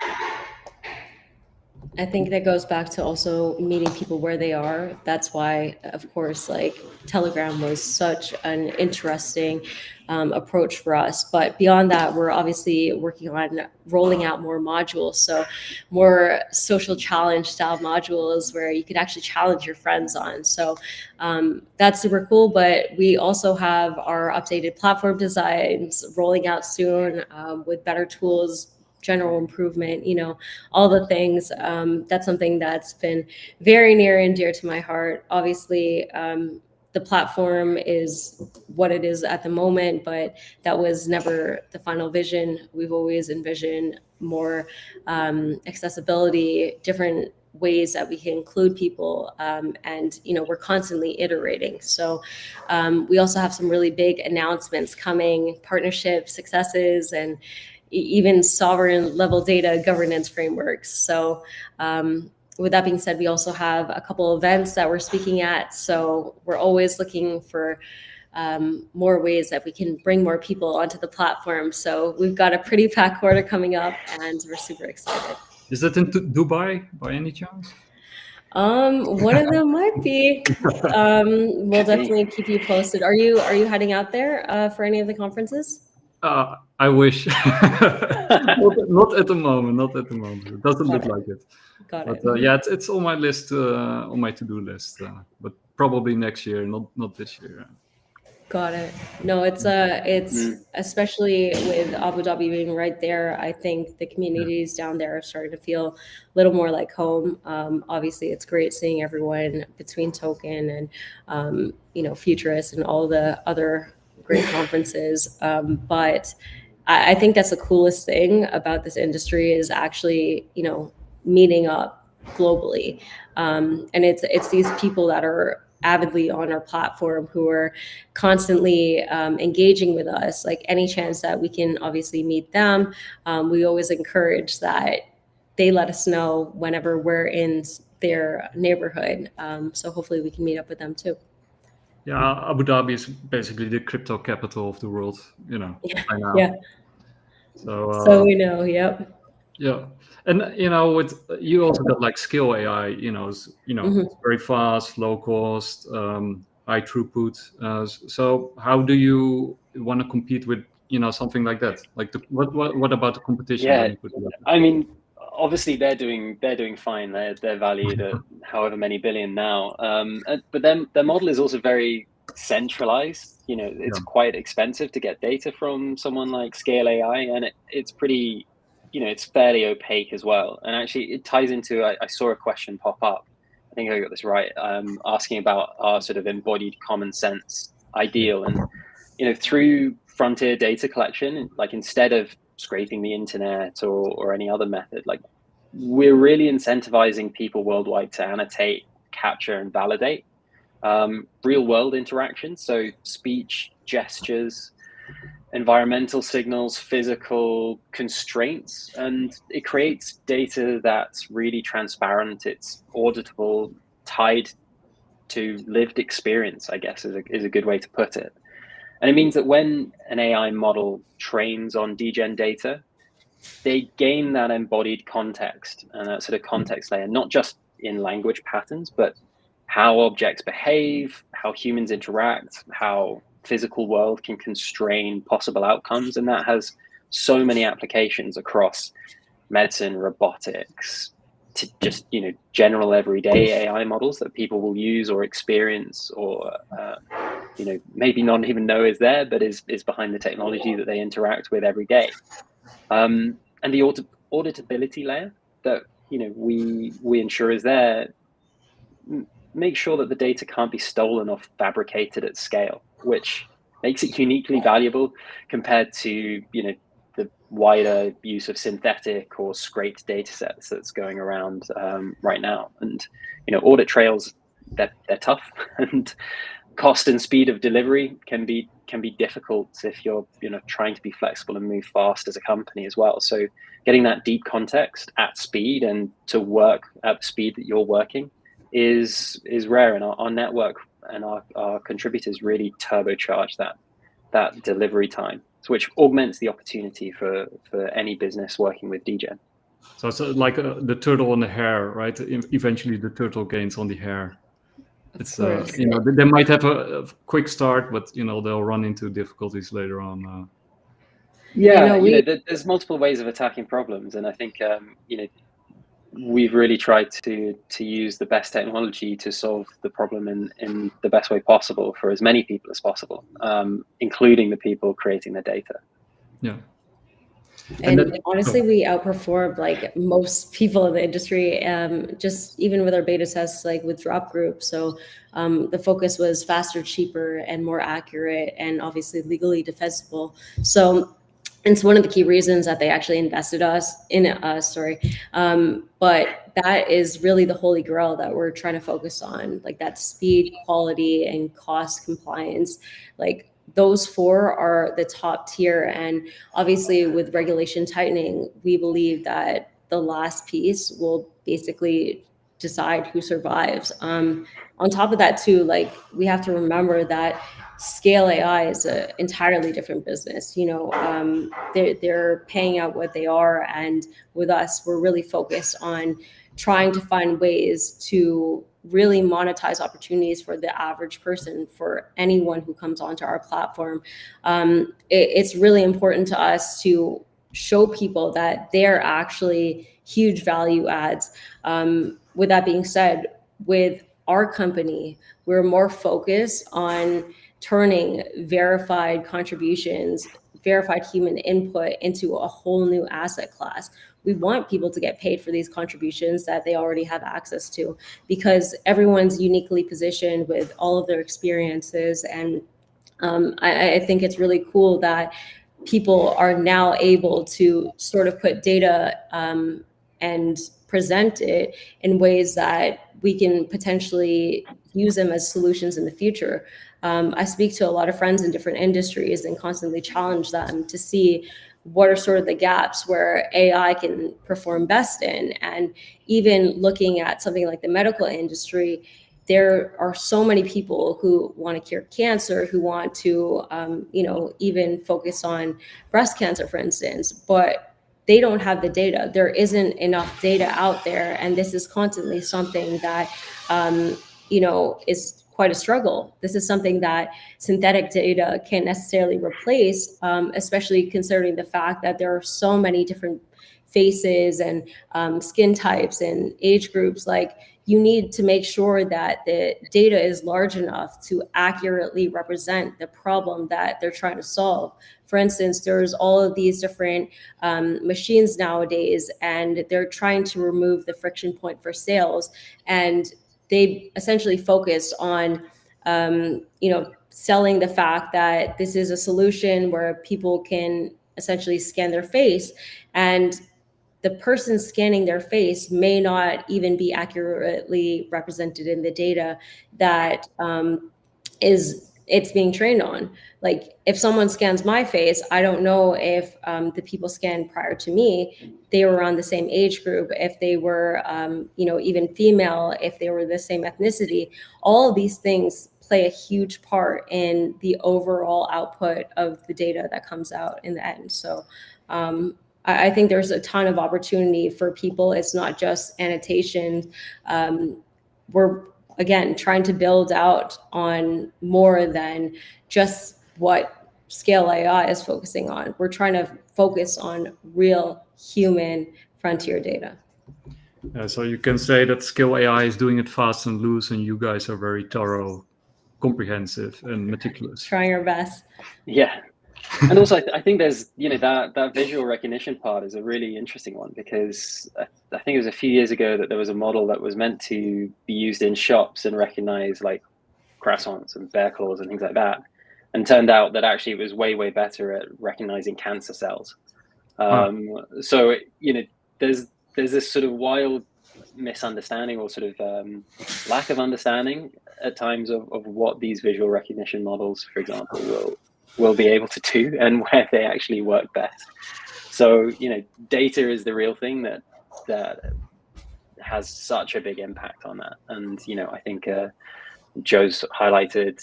I think that goes back to also meeting people where they are. That's why, of course, like Telegram was such an interesting approach for us. But beyond that, we're obviously working on rolling out more modules. So more social challenge style modules where you could actually challenge your friends on. So that's super cool. But we also have our updated platform designs rolling out soon with better tools, general improvement, all the things. That's something that's been very near and dear to my heart. Obviously, the platform is what it is at the moment, but that was never the final vision. We've always envisioned more accessibility, different ways that we can include people, and we're constantly iterating. So we also have some really big announcements coming, partnership successes, and even sovereign level data governance frameworks. So with that being said, we also have a couple events that we're speaking at. So we're always looking for more ways that we can bring more people onto the platform. So we've got a pretty packed quarter coming up and we're super excited. Is that in Dubai by any chance? One of them might be. We'll definitely keep you posted. Are you heading out there for any of the conferences? I wish. not at the moment. It doesn't look like it. Got but, it. yeah, it's on my list, on my to-do list. But probably next year, not this year. Got it. No, it's especially with Abu Dhabi being right there. I think the communities down there are starting to feel a little more like home. Obviously, it's great seeing everyone between Token and Futurist and all the other great conferences. But I think that's the coolest thing about this industry is actually meeting up globally, and it's these people that are avidly on our platform who are constantly engaging with us. Like any chance that we can obviously meet them, we always encourage that they let us know whenever we're in their neighborhood. So hopefully we can meet up with them too. Yeah, Abu Dhabi is basically the crypto capital of the world, by now. Yeah. So we know, yep. Yeah. And with you also got like Scale AI, it's very fast, low cost, high throughput. So how do you want to compete with something like that? Like what about the competition? Yeah, I mean, obviously they're doing fine. They're valued at however many billion now. But their model is also very centralized. It's quite expensive to get data from someone like Scale AI, and it's pretty. It's fairly opaque as well. And actually it ties into, I saw a question pop up, I think I got this right, asking about our sort of embodied common sense ideal. And, through frontier data collection, like instead of scraping the internet or any other method, like we're really incentivizing people worldwide to annotate, capture, and validate real world interactions. So speech, gestures, environmental signals, physical constraints, and it creates data that's really transparent. It's auditable, tied to lived experience, I guess is a good way to put it. And it means that when an AI model trains on degen data, they gain that embodied context and that sort of context layer, not just in language patterns, but how objects behave, how humans interact, how physical world can constrain possible outcomes. And that has so many applications across medicine, robotics, to just, general everyday AI models that people will use or experience or, maybe not even know is there, but is behind the technology that they interact with every day. And the auditability layer that, we ensure is there, make sure that the data can't be stolen or fabricated at scale, which makes it uniquely valuable compared to, the wider use of synthetic or scraped data sets that's going around right now. And, audit trails, they're tough, and cost and speed of delivery can be difficult if you're trying to be flexible and move fast as a company as well. So getting that deep context at speed and to work at the speed that you're working is rare, and our network and our contributors really turbocharge that delivery time, which augments the opportunity for any business working with degen. So it's like the turtle on the hare, right? Eventually the turtle gains on the hare. It's they might have a quick start, but they'll run into difficulties later on. There's multiple ways of attacking problems, and I think we've really tried to use the best technology to solve the problem in the best way possible for as many people as possible, including the people creating the data. Yeah. And honestly, we outperformed like most people in the industry, just even with our beta tests, like with drop groups. So the focus was faster, cheaper, and more accurate, and obviously legally defensible. So it's one of the key reasons that they actually invested in us. But that is really the holy grail that we're trying to focus on, like that speed, quality, and cost compliance. Like those four are the top tier. And obviously with regulation tightening, we believe that the last piece will basically decide who survives. On top of that too, like we have to remember that scale AI is an entirely different business. They're paying out what they are. And with us, we're really focused on trying to find ways to really monetize opportunities for the average person, for anyone who comes onto our platform. It's really important to us to show people that they're actually huge value adds. With that being said, with our company, we're more focused on turning verified contributions, verified human input into a whole new asset class. We want people to get paid for these contributions that they already have access to, because everyone's uniquely positioned with all of their experiences. And I think it's really cool that people are now able to sort of put data and present it in ways that we can potentially use them as solutions in the future. I speak to a lot of friends in different industries and constantly challenge them to see what are sort of the gaps where AI can perform best in. And even looking at something like the medical industry, there are so many people who want to cure cancer, who want to, even focus on breast cancer, for instance, but they don't have the data. There isn't enough data out there. And this is constantly something that, is quite a struggle. This is something that synthetic data can't necessarily replace, especially considering the fact that there are so many different faces and skin types and age groups. Like, you need to make sure that the data is large enough to accurately represent the problem that they're trying to solve. For instance, there's all of these different machines nowadays, and they're trying to remove the friction point for sales. And they essentially focus on, selling the fact that this is a solution where people can essentially scan their face, and the person scanning their face may not even be accurately represented in the data that it's being trained on. Like, if someone scans my face, I don't know if the people scanned prior to me, they were around the same age group, if they were, even female, if they were the same ethnicity. All of these things play a huge part in the overall output of the data that comes out in the end. So I think there's a ton of opportunity for people. It's not just annotations. We're, again, trying to build out on more than just what Scale AI is focusing on. We're trying to focus on real human frontier data. So you can say that Scale AI is doing it fast and loose, and you guys are very thorough, comprehensive, and meticulous. Trying our best. Yeah. And also, I think there's, that visual recognition part is a really interesting one, because I think it was a few years ago that there was a model that was meant to be used in shops and recognize like croissants and bear claws and things like that. And turned out that actually it was way, way better at recognizing cancer cells. So, there's this sort of wild misunderstanding or sort of lack of understanding at times of what these visual recognition models, for example, will be able to do and where they actually work best. So, data is the real thing that has such a big impact on that. And, I think Joe's highlighted,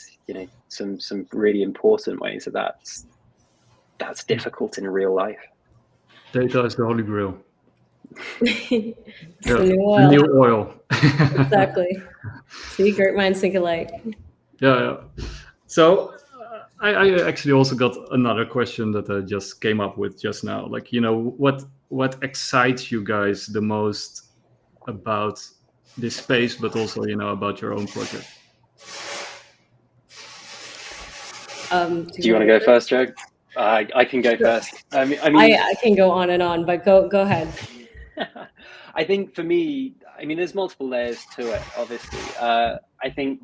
some really important ways that's difficult in real life. Data is the holy grail. It's Yeah, the new oil. new oil. Exactly. See, great minds think alike. Yeah. So I actually also got another question that I just came up with just now. Like, what excites you guys the most about this space, but also, about your own project? Do you want to go first, Joe? I can go first. I mean, I can go on and on, but go ahead. I think for me, there's multiple layers to it, obviously. I think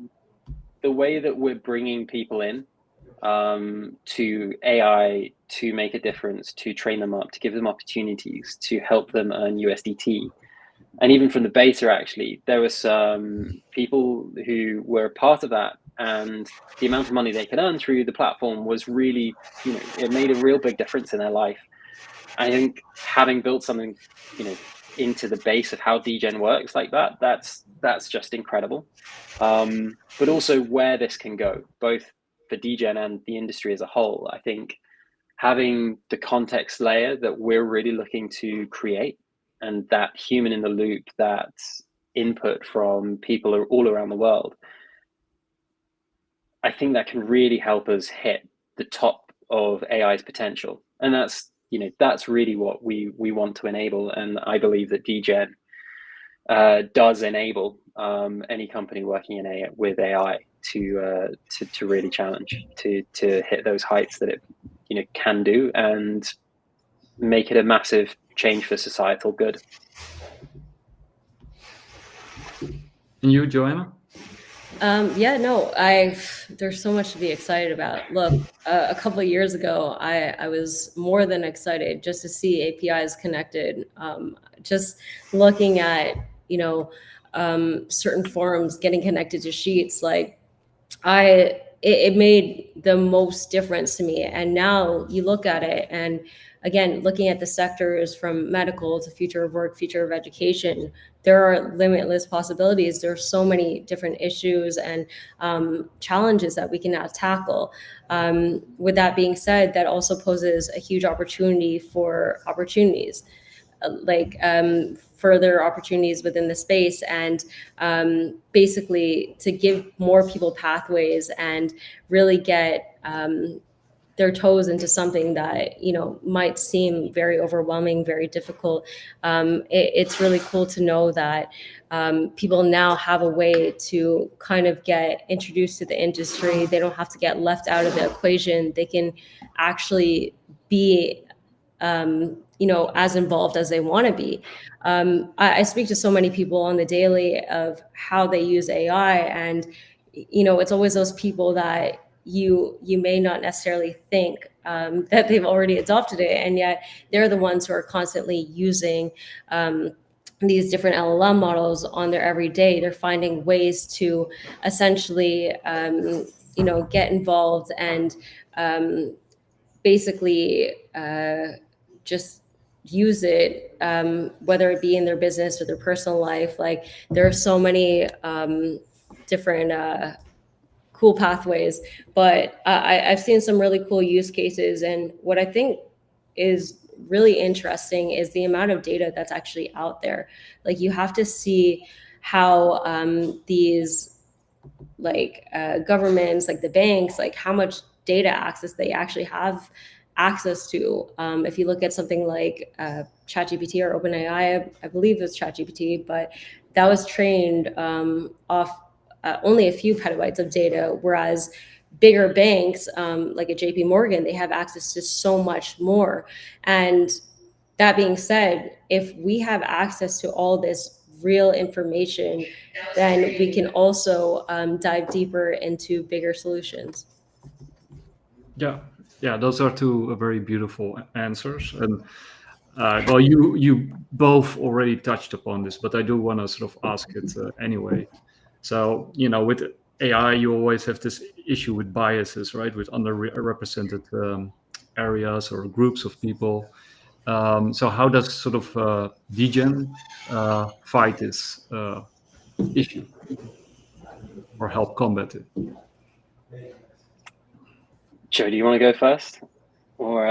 the way that we're bringing people in to AI to make a difference, to train them up, to give them opportunities, to help them earn USDT. And even from the beta, actually, there were some people who were part of that, and the amount of money they could earn through the platform was really, it made a real big difference in their life. I think having built something, into the base of how DGen works like that, that's just incredible. But also where this can go, both for DGen and the industry as a whole. I think having the context layer that we're really looking to create, and that human in the loop, that input from people all around the world, I think that can really help us hit the top of AI's potential. And that's really what we want to enable. And I believe that DGen does enable any company working with AI to really challenge, to hit those heights that it can do, and make it a massive change for societal good. And you, Joanna? There's so much to be excited about. Look, a couple of years ago, I was more than excited just to see APIs connected. Just looking at, certain forums getting connected to Sheets, like it made the most difference to me. And now you look at it, and again, looking at the sectors from medical to future of work, future of education, there are limitless possibilities. There are so many different issues and challenges that we can now tackle. With that being said, that also poses a huge opportunity for opportunities, like further opportunities within the space, and basically to give more people pathways and really get their toes into something that might seem very overwhelming, very difficult. It's really cool to know that people now have a way to kind of get introduced to the industry. They don't have to get left out of the equation. They can actually be as involved as they want to be. I speak to so many people on the daily of how they use AI, and it's always those people that you may not necessarily think that they've already adopted it, and yet they're the ones who are constantly using these different LLM models on their everyday. They're finding ways to essentially get involved and basically just use it, whether it be in their business or their personal life. Like, there are so many different cool pathways. But I've seen some really cool use cases, and what I think is really interesting is the amount of data that's actually out there. Like, you have to see how these governments, like the banks, like how much data access they actually have access to. If you look at something like ChatGPT or OpenAI, I believe it's ChatGPT, but that was trained off only a few petabytes of data, whereas bigger banks like a JP Morgan, they have access to so much more. And that being said, if we have access to all this real information, then we can also dive deeper into bigger solutions. Yeah, those are two very beautiful answers. And well, you both already touched upon this, but I do want to sort of ask it anyway. So, with AI, you always have this issue with biases, right? With underrepresented areas or groups of people. So how does sort of DGen fight this issue or help combat it? Joe, do you want to go first? Or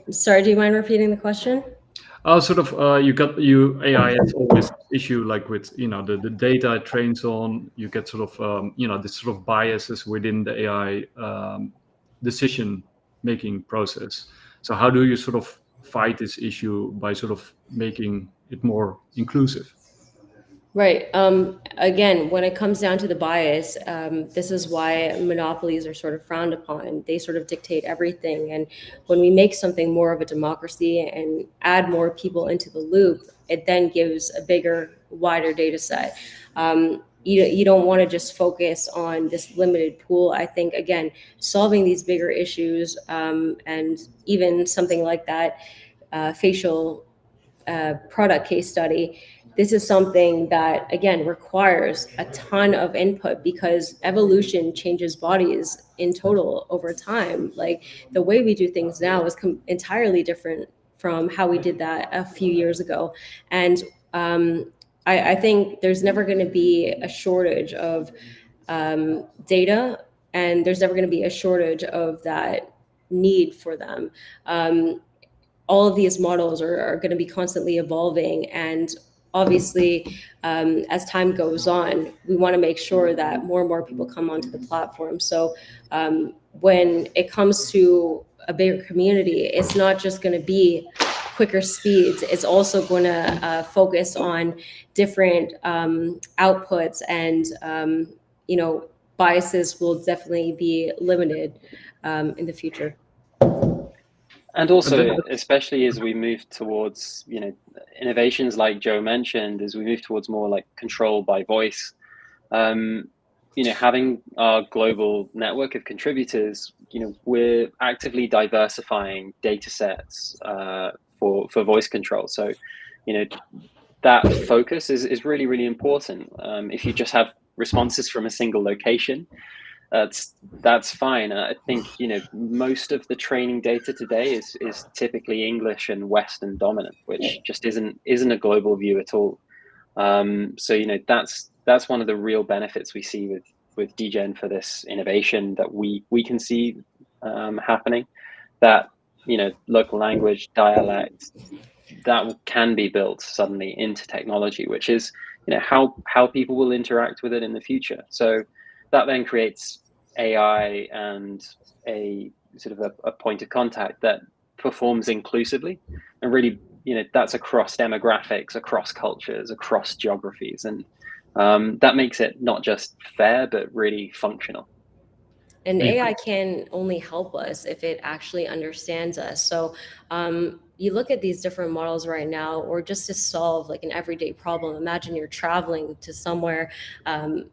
Sorry, do you mind repeating the question? Sort of, AI has always issue like with the data it trains on. You get sort of this sort of biases within the AI decision making process. So how do you sort of fight this issue by sort of making it more inclusive? Right. Again, when it comes down to the bias, this is why monopolies are sort of frowned upon. They sort of dictate everything. And when we make something more of a democracy and add more people into the loop, it then gives a bigger, wider data set. You don't want to just focus on this limited pool. I think, again, solving these bigger issues and even something like that facial product case study, this is something that, again, requires a ton of input because evolution changes bodies in total over time. Like, the way we do things now is entirely different from how we did that a few years ago. And I think there's never going to be a shortage of data, and there's never going to be a shortage of that need for them. All of these models are going to be constantly evolving, and obviously, as time goes on, we want to make sure that more and more people come onto the platform. So when it comes to a bigger community, it's not just going to be quicker speeds. It's also going to focus on different outputs, and biases will definitely be limited in the future. And also, especially as we move towards, innovations like Joe mentioned, as we move towards more like control by voice, having our global network of contributors, we're actively diversifying data sets for voice control. So, that focus is really, really important. If you just have responses from a single location, that's fine. I think most of the training data today is typically English and Western dominant, which just isn't a global view at all. So that's one of the real benefits we see with DGen for this innovation that we can see happening. That local language, dialect, that can be built suddenly into technology, which is how people will interact with it in the future. So that then creates AI and a sort of a point of contact that performs inclusively, and really, that's across demographics, across cultures, across geographies, and that makes it not just fair, but really functional. And AI can only help us if it actually understands us. So you look at these different models right now, or just to solve like an everyday problem. Imagine you're traveling to somewhere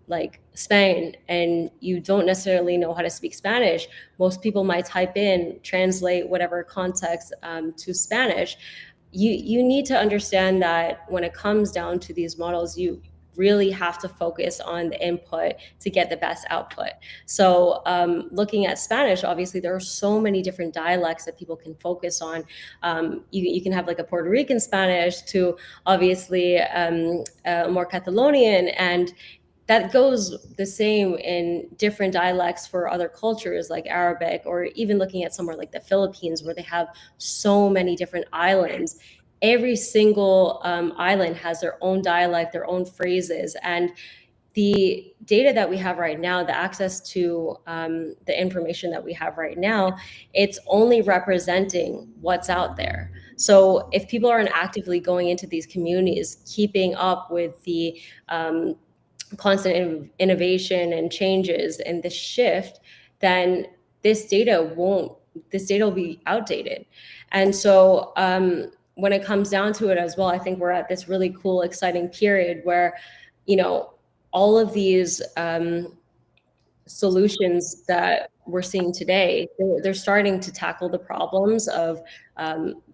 like Spain, and you don't necessarily know how to speak Spanish. Most people might type in, translate whatever context to Spanish. You need to understand that when it comes down to these models, you really have to focus on the input to get the best output. So looking at Spanish, obviously there are so many different dialects that people can focus on. You can have like a Puerto Rican Spanish to obviously more Catalonian, and that goes the same in different dialects for other cultures like Arabic, or even looking at somewhere like the Philippines where they have so many different islands. Every single island has their own dialect, their own phrases, and the data that we have right now, the access to the information that we have right now, it's only representing what's out there. So if people aren't actively going into these communities, keeping up with the constant innovation and changes and the shift, then this data will be outdated. And so when it comes down to it as well, I think we're at this really cool, exciting period where, all of these solutions that we're seeing today, they're starting to tackle the problems of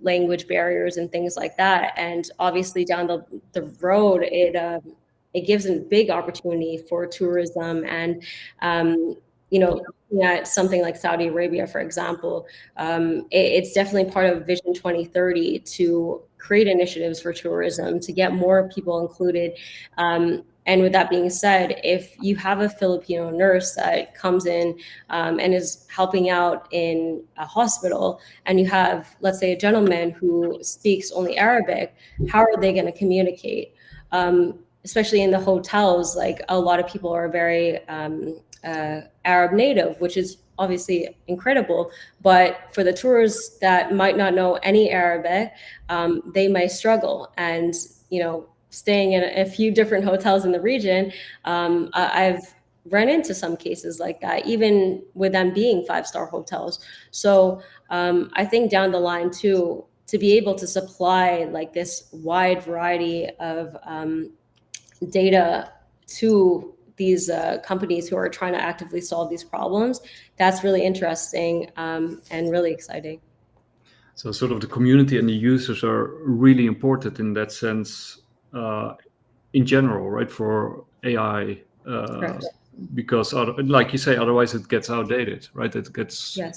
language barriers and things like that. And obviously down the road, it gives a big opportunity for tourism. And looking at something like Saudi Arabia, for example, it's definitely part of Vision 2030 to create initiatives for tourism, to get more people included. And with that being said, if you have a Filipino nurse that comes in and is helping out in a hospital, and you have, let's say, a gentleman who speaks only Arabic, how are they going to communicate? Especially in the hotels, like a lot of people are very Arab native, which is obviously incredible. But for the tourists that might not know any Arabic, they might struggle. And, staying in a few different hotels in the region, I've run into some cases like that, even with them being 5-star hotels. So I think down the line too, to be able to supply like this wide variety of data to these companies who are trying to actively solve these problems, that's really interesting and really exciting. So sort of the community and the users are really important in that sense, in general, right, for AI, because like you say, otherwise it gets outdated, right? It gets Yeah,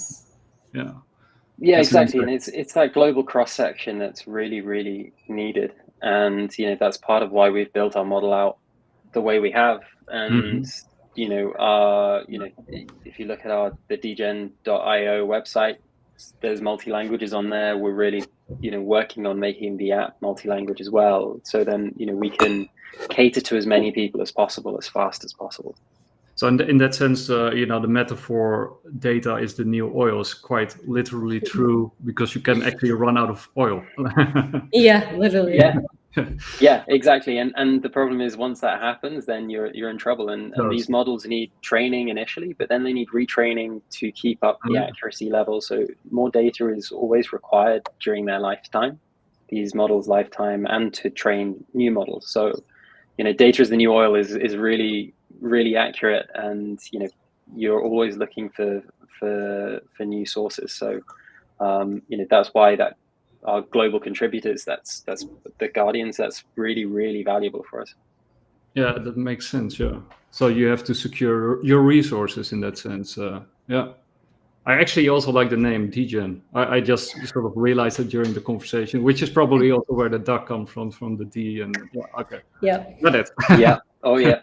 that's exactly. And it's that global cross section that's really, really needed. And that's part of why we've built our model out the way we have. And if you look at the dgen.io website, there's multi-languages on there. We're really working on making the app multi-language as well, so then we can cater to as many people as possible as fast as possible. So in that sense, the metaphor data is the new oil is quite literally true, because you can actually run out of oil. Yeah, literally. Yeah, exactly. And the problem is, once that happens, then you're in trouble. And these models need training initially, but then they need retraining to keep up the accuracy level. So more data is always required during their lifetime, these models' lifetime, and to train new models. So, data is the new oil is really, really accurate, and you're always looking for new sources. So that's why that our global contributors, that's the guardians, that's really, really valuable for us. Yeah, that makes sense. Yeah, so you have to secure your resources in that sense. Yeah, I actually also like the name DGen. I just sort of realized it during the conversation, which is probably also where the duck comes from the D. And okay, got it. Yeah. Oh yeah.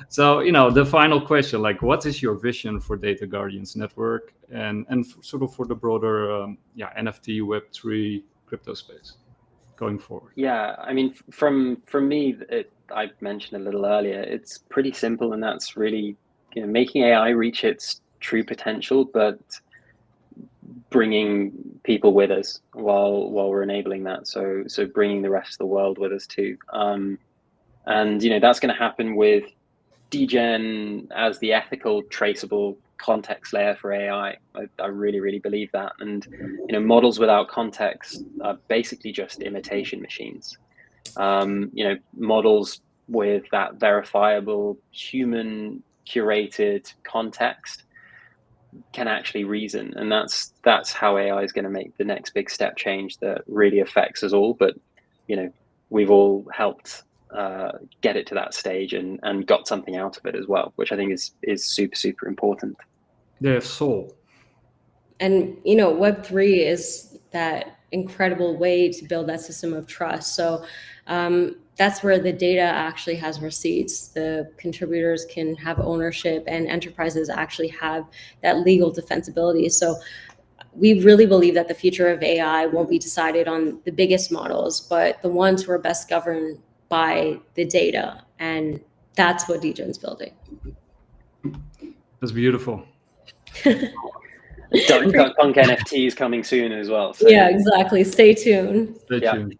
So the final question, like, what is your vision for Data Guardians Network and sort of for the broader NFT, Web3, crypto space going forward? Yeah, I mean, from me, I mentioned a little earlier, it's pretty simple, and that's really making AI reach its true potential, but bringing people with us while we're enabling that. So bringing the rest of the world with us too. And that's going to happen with DGen as the ethical, traceable context layer for AI. I really, really believe that. And models without context are basically just imitation machines. Models with that verifiable, human curated context can actually reason, and that's how AI is going to make the next big step change that really affects us all. But we've all helped get it to that stage and got something out of it as well, which I think is super, super important. They have soul. And Web3 is that incredible way to build that system of trust. So that's where the data actually has receipts. The contributors can have ownership, and enterprises actually have that legal defensibility. So we really believe that the future of AI won't be decided on the biggest models, but the ones who are best governed by the data. And that's what DGen's building. That's beautiful. Dunk NFTs coming soon as well. So. Yeah, exactly. Stay tuned. Stay tuned.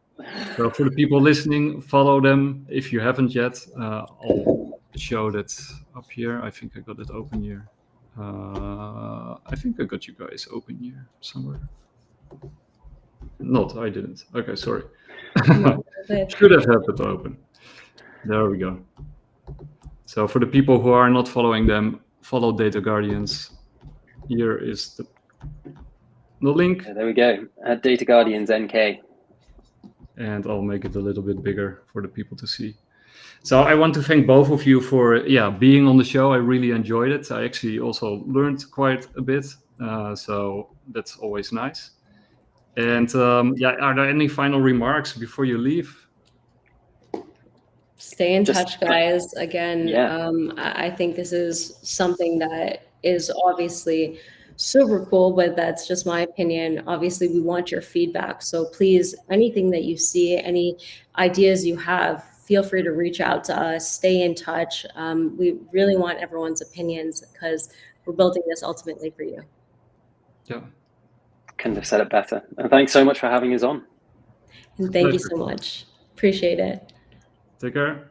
So for the people listening, follow them if you haven't yet. I'll show that up here. I think I got it open here. I think I got you guys open here somewhere. Not, I didn't. Okay, sorry. Should have had it open. There we go. So for the people who are not following them, follow Data Guardians. Here is the link. Yeah, there we go. At Data Guardians NK. And I'll make it a little bit bigger for the people to see. So I want to thank both of you for being on the show. I really enjoyed it. I actually also learned quite a bit. So that's always nice. And are there any final remarks before you leave? Stay in touch, guys. Again, I think this is something that is obviously super cool, but that's just my opinion. Obviously, we want your feedback. So please, anything that you see, any ideas you have, feel free to reach out to us. Stay in touch. We really want everyone's opinions because we're building this ultimately for you. Yeah. Couldn't have said it better. And thanks so much for having us on. And thank you so much. Appreciate it. Take care.